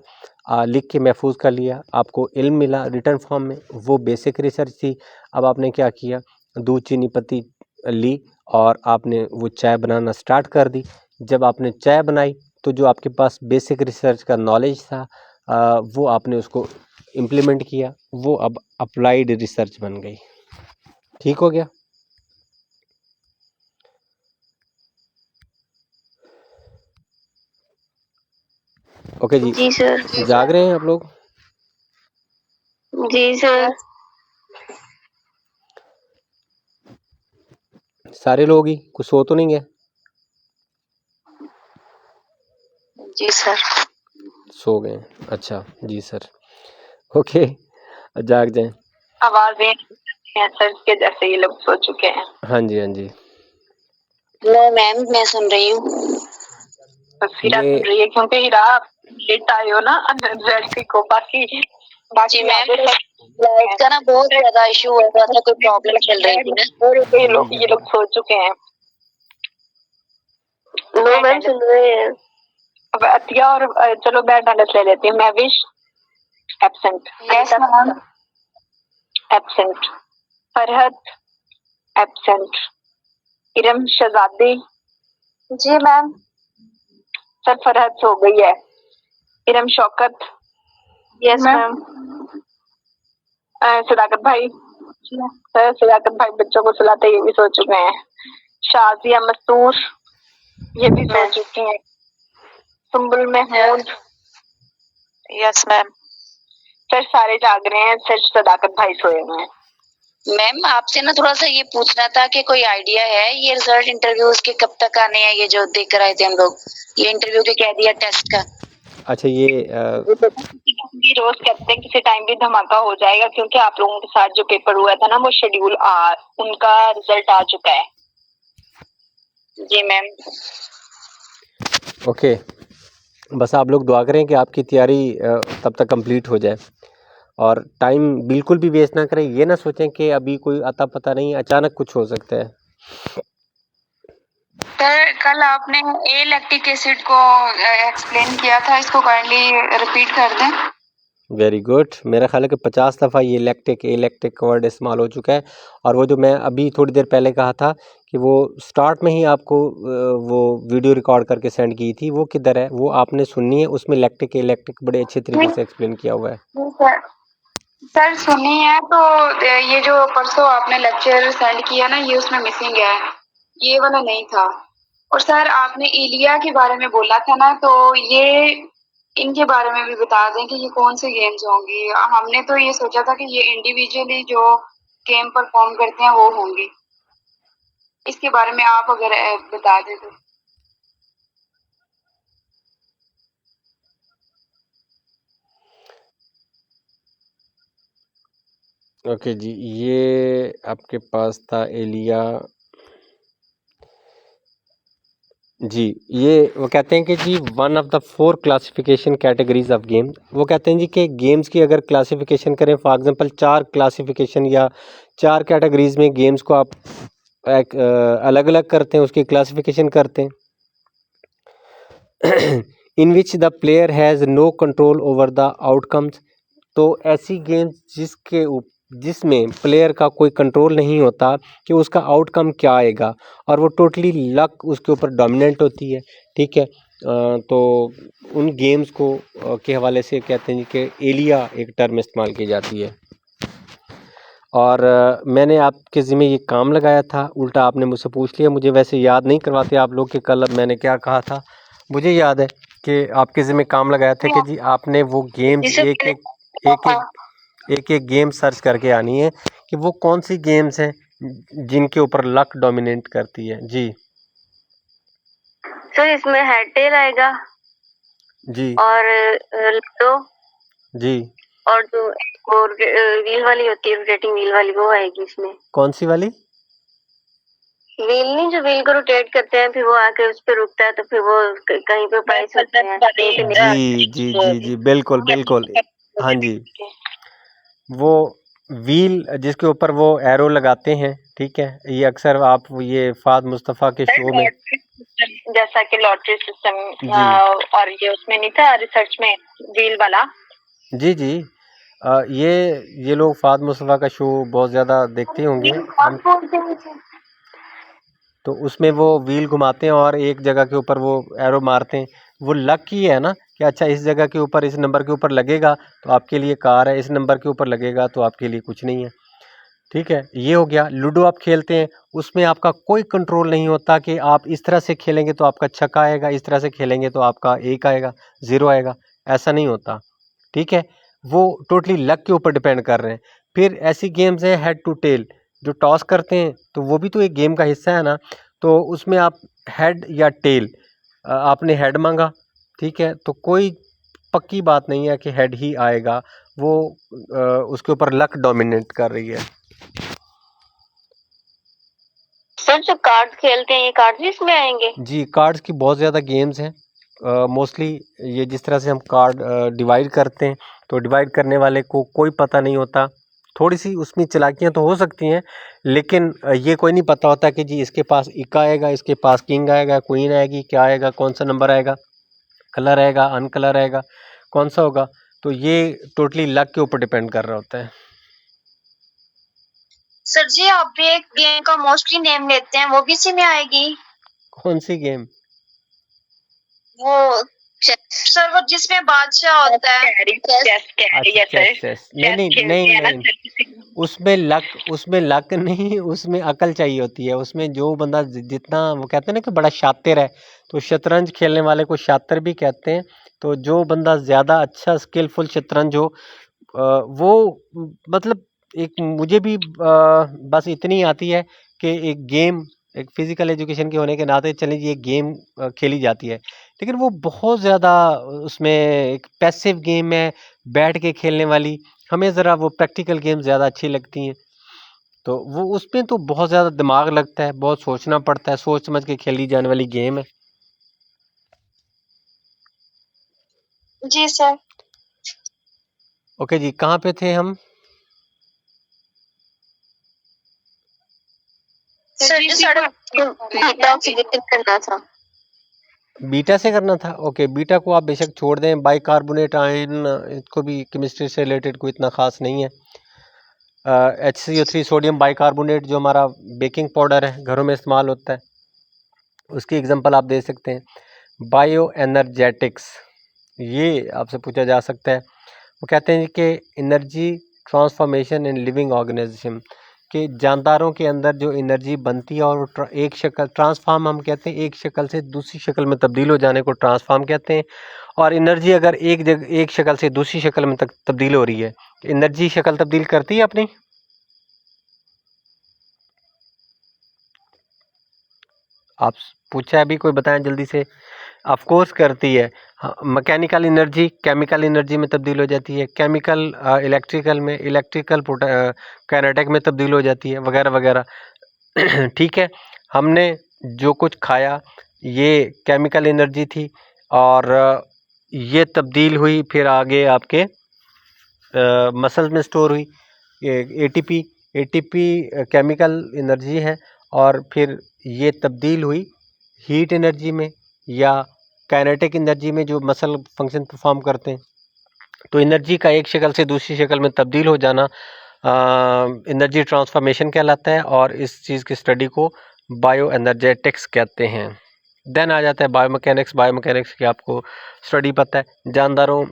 लिख के महफूज कर लिया, आपको इल्म मिला रिटर्न फॉर्म में, वो बेसिक रिसर्च थी। अब आपने क्या किया, दूध चीनी पत्ती ली और आपने वो चाय बनाना स्टार्ट कर दी। जब आपने चाय बनाई तो जो आपके पास बेसिक रिसर्च का नॉलेज था वो आपने उसको इम्प्लीमेंट किया, वो अब अप्लाइड रिसर्च बन गई। ठीक हो गया? ओके जी। जी सर। जाग रहे हैं आप लोग? जी सर। सारे लोग ही, कुछ सो तो नहीं गए? जी सर। सो गए, अच्छा जी सर। ओके, जाग जाएं। आवाजें हैं सर के जैसे ये लोग सो चुके हैं। हाँ जी, हाँ जी। नो मैम, मैं सुन रही हूँ। बस हीरा ये सुन रही है क्योंकि हीरा लेट आए हो ना जैसे को बाकी जी मैम, लाइट का ना बहुत ज्यादा इशू हो रहा था, कोई प्रॉब्लम चल रही थी ना। और ये लोग सो चुके हैं। नो मैम, सुन रहे हैं। अब अतिया और चलो मैं अटेंडेंस ले लेती हूँ। मैं विश absent. Yes ma'am. Absent. Farhat absent. Iram Shahzadi. जी मैम। सर फरहत सो गई है। इरम शौकत। Yes ma'am. सदाकत भाई। सर सदाकत भाई बच्चों को सुलाते ये भी सो चुके हैं। शाजिया मस्तूर ये भी सो चुकी हैं। Sumbul Mahmood. Yes ma'am. Sir सारे जाग रहे हैं, सर सदाकत भाई सोए हुए हैं। मैम, आपसे ना थोड़ा सा ये पूछना था कि कोई आइडिया है ये रिजल्ट इंटरव्यूज के कब तक आने हैं, ये जो देख कर आए थे हम लोग, ये इंटरव्यू के कह दिया टेस्ट का। अच्छा, ये रोज कहते हैं किसी टाइम भी धमाका हो जाएगा क्योंकि आप लोगों के साथ जो पेपर हुआ था ना वो शेड्यूल उनका रिजल्ट आ चुका है। जी मैम। ओके, बस आप लोग दुआ करें कि आपकी तैयारी तब तक कंप्लीट हो जाए और टाइम बिल्कुल भी वेस्ट ना करें। ये ना सोचें कि अभी कोई अता पता नहीं, अचानक कुछ हो सकता है। सर कल आपने ए लैक्टिक एसिड को एक्सप्लेन किया था, इसको काइंडली रिपीट कर दें। Very good. मेरा ख्याल है कि 50 दफ़ा ये लैक्टिक इलेक्ट्रिक का वर्ड इस्तेमाल हो चुका है। और वो जो मैं अभी थोड़ी देर पहले कहा था कि वो स्टार्ट में ही आपको वो वीडियो रिकॉर्ड करके सेंड की थी, वो किधर है? वो आपने सुननी है, उसमें लैक्टिक इलेक्ट्रिक बड़े अच्छे तरीके से एक्सप्लेन किया हुआ है। सर सुनी है तो ये जो परसों आपने लेक्चर सेंड किया ना ये उसमें मिसिंग है, ये वाला नहीं था। और सर आपने इलिया के बारे में बोला था ना, तो ये इनके बारे में भी बता दें कि ये कौन से गेम्स होंगी। हमने तो ये सोचा था कि ये इंडिविजुअली जो गेम परफॉर्म करते हैं वो होंगी, इसके बारे में आप अगर बता दें तो। ओके जी, ये आपके पास था एलिया जी। ये वो कहते हैं कि जी one of the 4 classification categories of game. वो कहते हैं जी कि गेम्स की अगर क्लासिफिकेशन करें, फॉर एग्जांपल 4 क्लासिफिकेशन या 4 कैटेगरीज में गेम्स को आप अलग अलग करते हैं, उसकी क्लासिफिकेशन करते हैं। In which the player has no control over the outcomes. तो ऐसी गेम्स जिसमें प्लेयर का कोई कंट्रोल नहीं होता कि उसका आउटकम क्या आएगा, और वो टोटली लक उसके ऊपर डोमिनेंट होती है। ठीक है, तो उन गेम्स को के हवाले से कहते हैं कि एलिया एक टर्म इस्तेमाल की जाती है। और मैंने आपके ज़िम्मे ये काम लगाया था, उल्टा आपने मुझसे पूछ लिया। मुझे वैसे याद नहीं करवाते आप लोग कि कल मैंने क्या कहा था। मुझे याद है कि आपके ज़िम्मे काम लगाया था कि जी आपने वो गेम्स एक एक गेम सर्च करके आनी है कि वो कौन सी गेम्स हैं जिनके ऊपर लक डोमिनेट करती है। जी सर इसमें हेड टेल आएगा जी और लूडो जी। और जो और व्हील वाली होती है, रोटेटिंग व्हील वाली, वो आएगी इसमें। कौन सी वाली? व्हील नहीं, जो व्हील को रोटेट करते हैं फिर वो आके उस पे रुकता है, तो फिर वो कहीं पे प्राइस होते हैं। जी जी जी जी, बिल्कुल बिल्कुल। हाँ जी, वो व्हील जिसके ऊपर वो एरो लगाते हैं। ठीक है, ये अक्सर आप ये फाद मुस्तफ़ा के शो में, जैसा कि लॉटरी सिस्टम जी और ये उसमें नहीं था रिसर्च में व्हील वाला। जी जी, ये लोग फाद मुस्तफ़ा का शो बहुत ज़्यादा देखते होंगे हम। तो उसमें वो व्हील घुमाते हैं और एक जगह के ऊपर वो एरो मारते हैं, वो लक ही है ना कि अच्छा इस जगह के ऊपर इस नंबर के ऊपर लगेगा तो आपके लिए कार है, इस नंबर के ऊपर लगेगा तो आपके लिए कुछ नहीं है। ठीक है, ये हो गया। लूडो आप खेलते हैं, उसमें आपका कोई कंट्रोल नहीं होता कि आप इस तरह से खेलेंगे तो आपका छक्का आएगा, इस तरह से खेलेंगे तो आपका एक आएगा, ज़ीरो आएगा, ऐसा नहीं होता। ठीक है, वो टोटली लक के ऊपर डिपेंड कर रहे हैं। फिर ऐसी गेम्स हैं हेड टू टेल, जो टॉस करते हैं तो वो भी तो एक गेम का हिस्सा है ना। तो उसमें आप हेड या टेल, आपने हेड मांगा, ठीक है, तो कोई पक्की बात नहीं है कि हेड ही आएगा, वो उसके ऊपर लक डोमिनेट कर रही है। सर जो कार्ड खेलते हैं ये कार्ड भी इसमें आएंगे? जी, कार्ड्स की बहुत ज़्यादा गेम्स हैं। मोस्टली ये जिस तरह से हम कार्ड डिवाइड करते हैं, तो डिवाइड करने वाले को कोई पता नहीं होता। थोड़ी सी उसमें चालाकियाँ तो हो सकती हैं, लेकिन ये कोई नहीं पता होता कि जी इसके पास इक आएगा, इसके पास किंग आएगा, क्वीन आएगी, क्या आएगा, कौन सा नंबर आएगा, कलर आएगा, अनकलर आएगा, कौन सा होगा। तो ये टोटली लक के ऊपर डिपेंड कर रहा होता है। सर जी आप भी एक गेम का मोस्टली नेम लेते हैं, वो भी इसी में आएगी? कौन सी गेम? वो सर वो जिसमें बादशाह होता है। अच्छा, चेस। नहीं, उसमें लक नहीं, उसमें अकल चाहिए होती है। उसमें जो बंदा जितना, वो कहते हैं ना कि बड़ा शातिर है, तो शतरंज खेलने वाले को शातिर भी कहते हैं। तो जो बंदा ज़्यादा अच्छा स्किलफुल शतरंज हो, वो मतलब एक मुझे भी बस इतनी आती है कि एक गेम, एक फिज़िकल एजुकेशन के होने के नाते चलिए ये गेम खेली जाती है, लेकिन वो बहुत ज़्यादा उसमें एक पैसिव गेम है, बैठ के खेलने वाली। हमें ज़रा वो प्रैक्टिकल गेम ज़्यादा अच्छी लगती हैं। तो वो उसमें तो बहुत ज़्यादा दिमाग लगता है, बहुत सोचना पड़ता है, सोच समझ के खेली जाने वाली गेम है। जी सर। ओके जी, कहाँ पे थे हम? सर जी साढ़े बीटा ऑक्सीडेशन करना था। बीटा से करना था। ओके, बीटा को आप बेशक छोड़ दें, बाइकार्बोनेट आयन इसको भी केमिस्ट्री से रिलेटेड कोई इतना ख़ास नहीं है। HCO3 सोडियम बाइकार्बोनेट जो हमारा बेकिंग पाउडर है, घरों में इस्तेमाल होता है, उसकी एग्जांपल आप दे सकते हैं। बायो एनर्जेटिक्स, ये आपसे पूछा जा सकता है। वो कहते हैं कि energy transformation in living organism, कि जानदारों के अंदर जो एनर्जी बनती है और वो एक शक्ल, ट्रांसफॉर्म हम कहते हैं, एक शक्ल से दूसरी शक्ल में तब्दील हो जाने को ट्रांसफॉर्म कहते हैं। और एनर्जी अगर एक शक्ल से दूसरी शक्ल में तब्दील हो रही है, तो एनर्जी शक्ल तब्दील करती है अपनी? आप पूछा है अभी, कोई बताएं जल्दी से। ऑफ कोर्स करती है। मैकेनिकल एनर्जी केमिकल एनर्जी में तब्दील हो जाती है, केमिकल इलेक्ट्रिकल में, इलेक्ट्रिकल काइनेटिक में तब्दील हो जाती है, वगैरह वगैरह। ठीक है, हमने जो कुछ खाया ये केमिकल एनर्जी थी, और ये तब्दील हुई फिर आगे आपके मसल्स में स्टोर हुई। एटीपी केमिकल एनर्जी है, और फिर ये तब्दील हुई हीट एनर्जी में या काइनेटिक एनर्जी में, जो मसल फंक्शन परफॉर्म करते हैं। तो एनर्जी का एक शक्ल से दूसरी शक्ल में तब्दील हो जाना एनर्जी ट्रांसफॉर्मेशन कहलाता है, और इस चीज़ की स्टडी को बायो एनर्जेटिक्स कहते हैं। देन आ जाता है बायोमैकेनिक्स। बायोमैकेनिक्स की आपको स्टडी पता है, जानदारों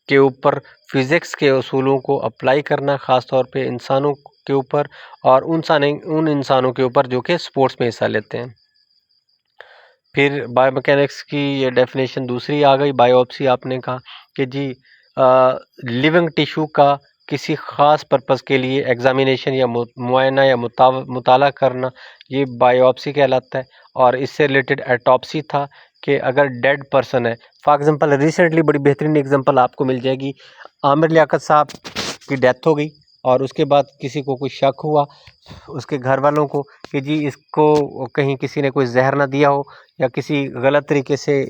के ऊपर फिज़िक्स के उसूलों को अप्लाई करना, ख़ास तौर पे इंसानों के ऊपर, और उन इंसानों के ऊपर जो कि स्पोर्ट्स में हिस्सा लेते हैं। फिर बायोमैकेनिक्स की ये डेफिनेशन दूसरी आ गई, बायोप्सी। आपने कहा कि जी लिविंग टिश्यू का किसी ख़ास पर्पस के लिए एग्जामिनेशन या मुआयना या मुताला करना, ये बायोप्सी कहलाता है। और इससे रिलेटेड एटॉप्सी था कि अगर डेड पर्सन है, फॉर एग्जांपल रिसेंटली बड़ी बेहतरीन एग्जांपल आपको मिल जाएगी, आमिर लियाकत साहब की डेथ हो गई, और उसके बाद किसी को कोई शक हुआ, उसके घर वालों को, कि जी इसको कहीं किसी ने कोई जहर ना दिया हो या किसी गलत तरीके से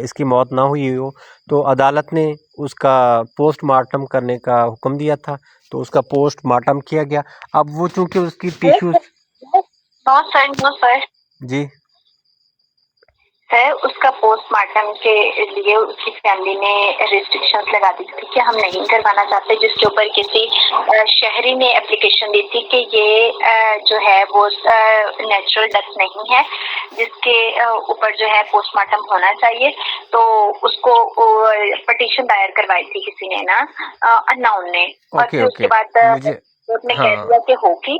इसकी मौत ना हुई हो। तो अदालत ने उसका पोस्टमार्टम करने का हुक्म दिया था, तो उसका पोस्टमार्टम किया गया। अब वो चूंकि उसकी tissues no sir, no sir. जी है उसका पोस्टमार्टम के लिए उसकी फैमिली ने रिस्ट्रिक्शंस लगा दी थी कि हम नहीं करवाना चाहते, जिसके ऊपर किसी शहरी ने एप्लीकेशन दी थी कि ये जो है वो नेचुरल डेथ नहीं है, जिसके ऊपर जो है पोस्टमार्टम होना चाहिए। तो उसको पटिशन दायर करवाई थी किसी ने ना, अननाउन ने, और फिर उसके बाद कोर्ट ने कह दिया कि होगी।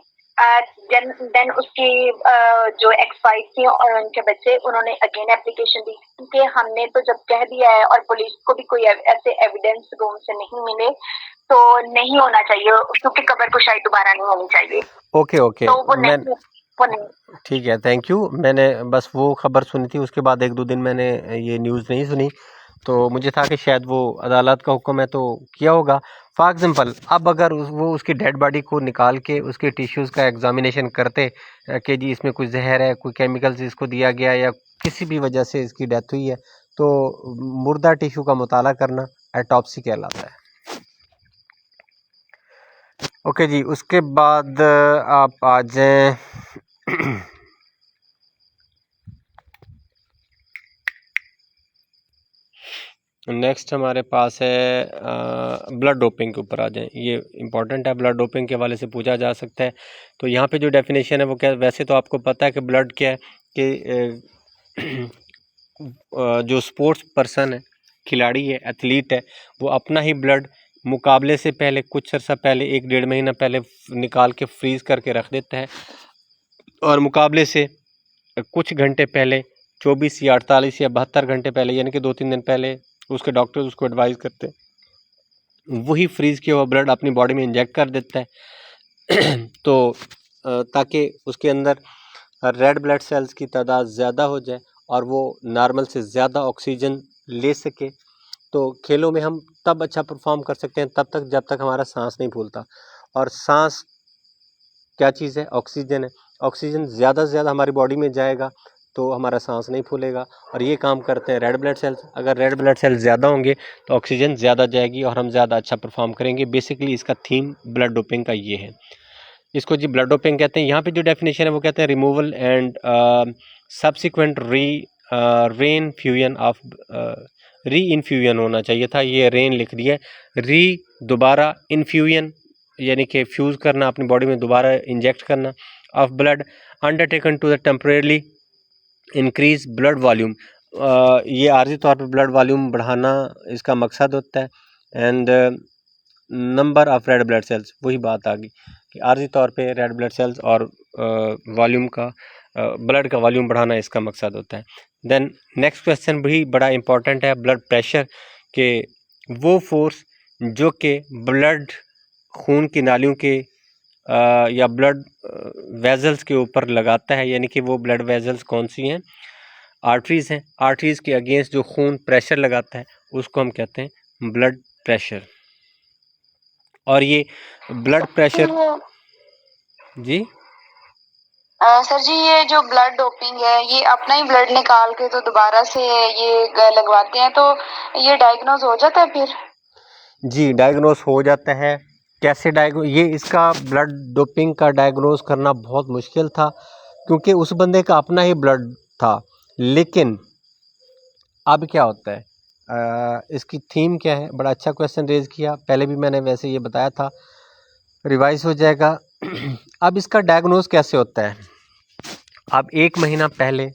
देन उसकी जो एक्स वाइफ थी और उनके बच्चे, उन्होंने अगेन एप्लीकेशन दी, क्योंकि हमने तो जब कह दिया है और पुलिस को भी कोई ऐसे एविडेंस रूम से नहीं मिले तो नहीं होना चाहिए, क्योंकि कब्र कुशाई दोबारा नहीं होनी चाहिए। ओके तो वो नहीं। ठीक है, थैंक यू। मैंने बस वो खबर सुनी थी, उसके बाद 1-2 दिन मैंने ये न्यूज़ नहीं सुनी, तो मुझे था कि शायद वो अदालत का हुक्म है तो किया होगा। फॉर एग्जांपल अब अगर वो उसकी डेड बॉडी को निकाल के उसके टिश्यूज़ का एग्जामिनेशन करते कि जी इसमें कुछ जहर है, कोई केमिकल्स इसको दिया गया या किसी भी वजह से इसकी डेथ हुई है, तो मुर्दा टिश्यू का मुताला करना ऑटोप्सी कहलाता है। ओके जी, उसके बाद आप आ जाएं नेक्स्ट हमारे पास है ब्लड डोपिंग के ऊपर आ जाएं। ये इम्पॉर्टेंट है, ब्लड डोपिंग के हवाले से पूछा जा सकता है। तो यहाँ पे जो डेफिनेशन है वो क्या, वैसे तो आपको पता है कि ब्लड क्या है कि जो स्पोर्ट्स पर्सन है, खिलाड़ी है, एथलीट है, वो अपना ही ब्लड मुकाबले से पहले कुछ अर्सा पहले 1-1.5 महीना पहले निकाल के फ्रीज करके रख देता है, और मुकाबले से कुछ घंटे पहले 24 या 48 या 72 घंटे पहले, यानी कि 2-3 दिन पहले उसके डॉक्टर उसको एडवाइस करते हैं, वही फ्रीज किया हुआ ब्लड अपनी बॉडी में इंजेक्ट कर देता है तो ताकि उसके अंदर रेड ब्लड सेल्स की तादाद ज़्यादा हो जाए और वो नॉर्मल से ज़्यादा ऑक्सीजन ले सके। तो खेलों में हम तब अच्छा परफॉर्म कर सकते हैं तब तक जब तक हमारा सांस नहीं फूलता, और सांस क्या चीज़ है? ऑक्सीजन है। ऑक्सीजन ज़्यादा से ज़्यादा हमारी बॉडी में जाएगा तो हमारा सांस नहीं फूलेगा, और ये काम करते हैं रेड ब्लड सेल्स। अगर रेड ब्लड सेल्स ज़्यादा होंगे तो ऑक्सीजन ज़्यादा जाएगी और हम ज़्यादा अच्छा परफॉर्म करेंगे। बेसिकली इसका थीम ब्लड डोपिंग का ये है, इसको जी ब्लड डोपिंग कहते हैं। यहाँ पे जो डेफिनेशन है वो कहते हैं रिमूवल एंड सब्सिक्वेंट री इन्फ्यूजन होना चाहिए था, ये रेन लिख दिया, री दोबारा इन्फ्यूजन यानी कि फ्यूज़ करना, अपनी बॉडी में दोबारा इंजेक्ट करना, of blood undertaken to the temporarily increase blood volume, ये आर्जी तौर पर ब्लड वॉल्यूम बढ़ाना इसका मकसद होता है। And number of red blood cells, वही बात आ गई कि आर्जी तौर पे रेड ब्लड सेल्स और वॉल्यूम का ब्लड का वॉल्यूम बढ़ाना इसका मकसद होता है। देन नेक्स्ट क्वेश्चन भी बड़ा इंपॉर्टेंट है, ब्लड प्रेशर, के वो फोर्स जो कि ब्लड खून की नालियों के या ब्लड वेजल्स के ऊपर लगाता है, यानी कि वो ब्लड वेजल्स कौन सी हैं? आर्टरीज़ हैं। आर्टरीज़ के अगेंस्ट जो खून प्रेशर लगाता है उसको हम कहते हैं ब्लड प्रेशर। और ये ब्लड प्रेशर जी सर जी, ये जो ब्लड डोपिंग है ये अपना ही ब्लड निकाल के तो दोबारा से ये लगवाते हैं, तो ये डायग्नोज हो जाता है फिर? जी, डायग्नोज हो जाता है। कैसे ये इसका ब्लड डोपिंग का डायग्नोज करना बहुत मुश्किल था, क्योंकि उस बंदे का अपना ही ब्लड था। लेकिन अब क्या होता है, इसकी थीम क्या है? बड़ा अच्छा क्वेश्चन रेज किया, पहले भी मैंने वैसे ये बताया था, रिवाइज हो जाएगा। अब इसका डायग्नोज कैसे होता है? अब 1 महीना पहले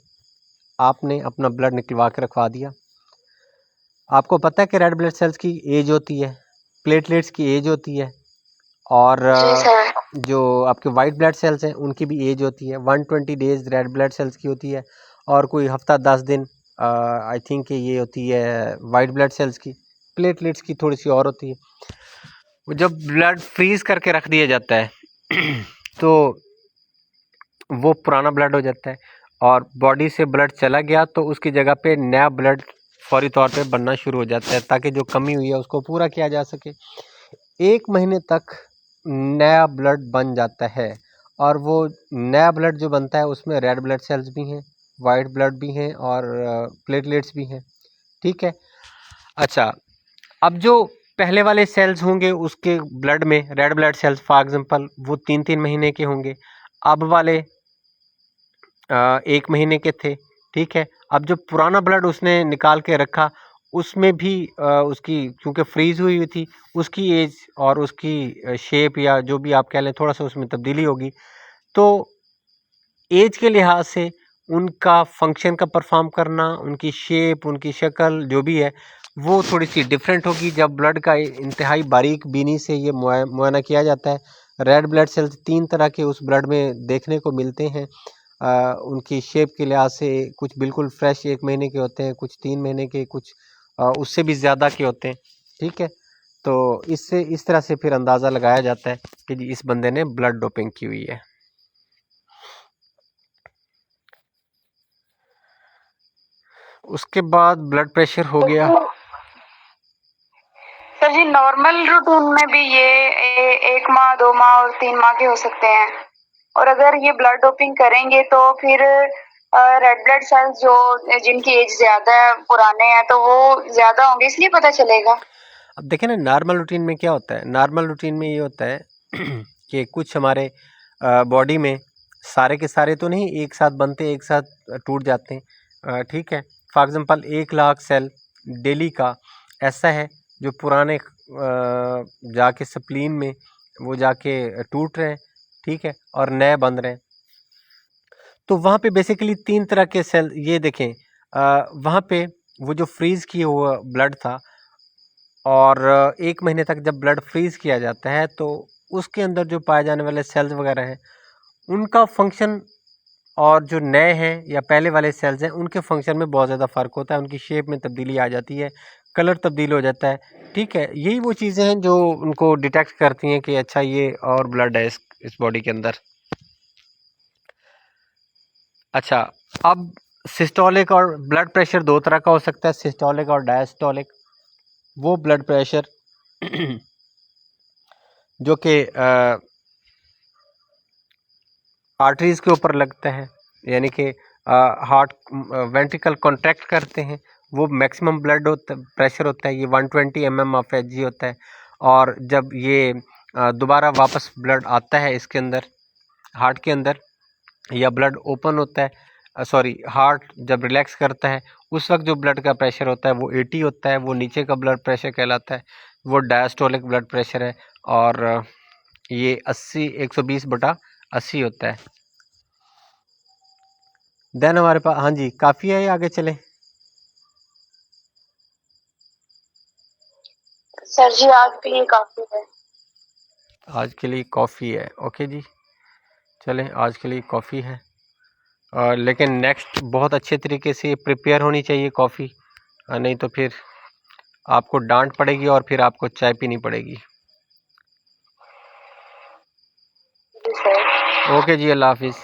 आपने अपना ब्लड निकलवा के रखवा दिया। आपको पता है कि रेड ब्लड सेल्स की एज होती है, प्लेटलेट्स की एज होती है, और जो आपके वाइट ब्लड सेल्स हैं उनकी भी एज होती है। 120 डेज रेड ब्लड सेल्स की होती है, और कोई हफ्ता 10 दिन आई थिंक ये होती है वाइट ब्लड सेल्स की। प्लेटलेट्स की थोड़ी सी और होती है। वो जब ब्लड फ्रीज करके रख दिया जाता है तो वो पुराना ब्लड हो जाता है, और बॉडी से ब्लड चला गया तो उसकी जगह पे नया ब्लड फौरी तौर पे बनना शुरू हो जाता है, ताकि जो कमी हुई है उसको पूरा किया जा सके। 1 महीने तक नया ब्लड बन जाता है, और वो नया ब्लड जो बनता है उसमें रेड ब्लड सेल्स भी हैं, वाइट ब्लड भी हैं, और प्लेटलेट्स भी हैं। ठीक है, अच्छा, अब जो पहले वाले सेल्स होंगे उसके ब्लड में, red blood cells for example, वो 3-3 महीने के होंगे। अब वाले 1 महीने के थे। ठीक है, अब जो पुराना ब्लड उसने निकाल के रखा उसमें भी उसकी क्योंकि फ्रीज हुई थी उसकी एज और उसकी शेप या जो भी आप कह लें थोड़ा सा उसमें तब्दीली होगी। तो एज के लिहाज से उनका फंक्शन का परफॉर्म करना, उनकी शेप, उनकी शक्ल जो भी है वो थोड़ी सी डिफरेंट होगी जब ब्लड का इंतहाई बारीक बीनी से ये मुआयना किया जाता है। रेड ब्लड सेल्स 3 तरह के उस ब्लड में देखने को मिलते हैं। उनकी शेप के लिहाज से कुछ बिल्कुल फ्रेश 1 महीने के होते हैं, कुछ 3 महीने के, कुछ उससे भी ज़्यादा के होते हैं। ठीक है, तो इससे इस तरह से फिर अंदाज़ा लगाया जाता है कि जी इस बंदे ने ब्लड डोपिंग की हुई है। उसके बाद ब्लड प्रेशर हो गया। सर जी नॉर्मल रूटीन में भी ये 1 माह, 2 माह और 3 माह के हो सकते हैं, और अगर ये ब्लड डोपिंग करेंगे तो फिर रेड ब्लड सेल्स जो जिनकी एज ज्यादा है, पुराने हैं, तो वो ज्यादा होंगे, इसलिए पता चलेगा। अब देखें ना नॉर्मल रूटीन में क्या होता है। नॉर्मल रूटीन में ये होता है कि कुछ हमारे बॉडी में सारे के सारे तो नहीं एक साथ बनते, एक साथ टूट जाते हैं। ठीक है, for example 1 lakh sale daily का ऐसा है जो पुराने जाके स्प्लीन में वो जाके टूट रहे हैं। ठीक है, और नए बन रहे हैं। तो वहाँ पे बेसिकली 3 तरह के सेल ये देखें। वहाँ पे वो जो फ्रीज़ किया हुआ ब्लड था और 1 महीने तक जब ब्लड फ्रीज़ किया जाता है तो उसके अंदर जो पाए जाने वाले सेल्स वगैरह हैं उनका फंक्शन और जो नए हैं या पहले वाले सेल्स हैं उनके फंक्शन में बहुत ज़्यादा फ़र्क होता है। उनकी शेप में तब्दीली आ जाती है, कलर तब्दील हो जाता है। ठीक है, यही वो चीज़ें हैं जो उनको डिटेक्ट करती हैं कि अच्छा ये और ब्लड है इस बॉडी के अंदर। अच्छा, अब सिस्टोलिक और ब्लड प्रेशर 2 तरह का हो सकता है, सिस्टोलिक और डायस्टोलिक। वो ब्लड प्रेशर जो कि आर्टरीज़ के ऊपर लगता है, यानी कि हार्ट वेंट्रिकल कॉन्ट्रैक्ट करते हैं, वो मैक्सिमम ब्लड प्रेशर होता है, ये 120 mm ऑफ Hg होता है। और जब ये दोबारा वापस ब्लड आता है इसके अंदर हार्ट के अंदर या ब्लड ओपन होता है, सॉरी हार्ट जब रिलैक्स करता है उस वक्त जो ब्लड का प्रेशर होता है वो 80 होता है, वो नीचे का ब्लड प्रेशर कहलाता है, वो डायस्टोलिक ब्लड प्रेशर है। और ये 120/80 होता है। देन हमारे पास, हाँ जी काफ़ी है, आगे चलें। सर जी आज के लिए काफी है। आज के लिए कॉफ़ी है, ओके जी, चलें आज के लिए कॉफ़ी है। लेकिन नेक्स्ट बहुत अच्छे तरीके से प्रिपेयर होनी चाहिए कॉफ़ी, नहीं तो फिर आपको डांट पड़ेगी और फिर आपको चाय पीनी पड़ेगी। जी सर। ओके जी, अल्लाह हाफिज़।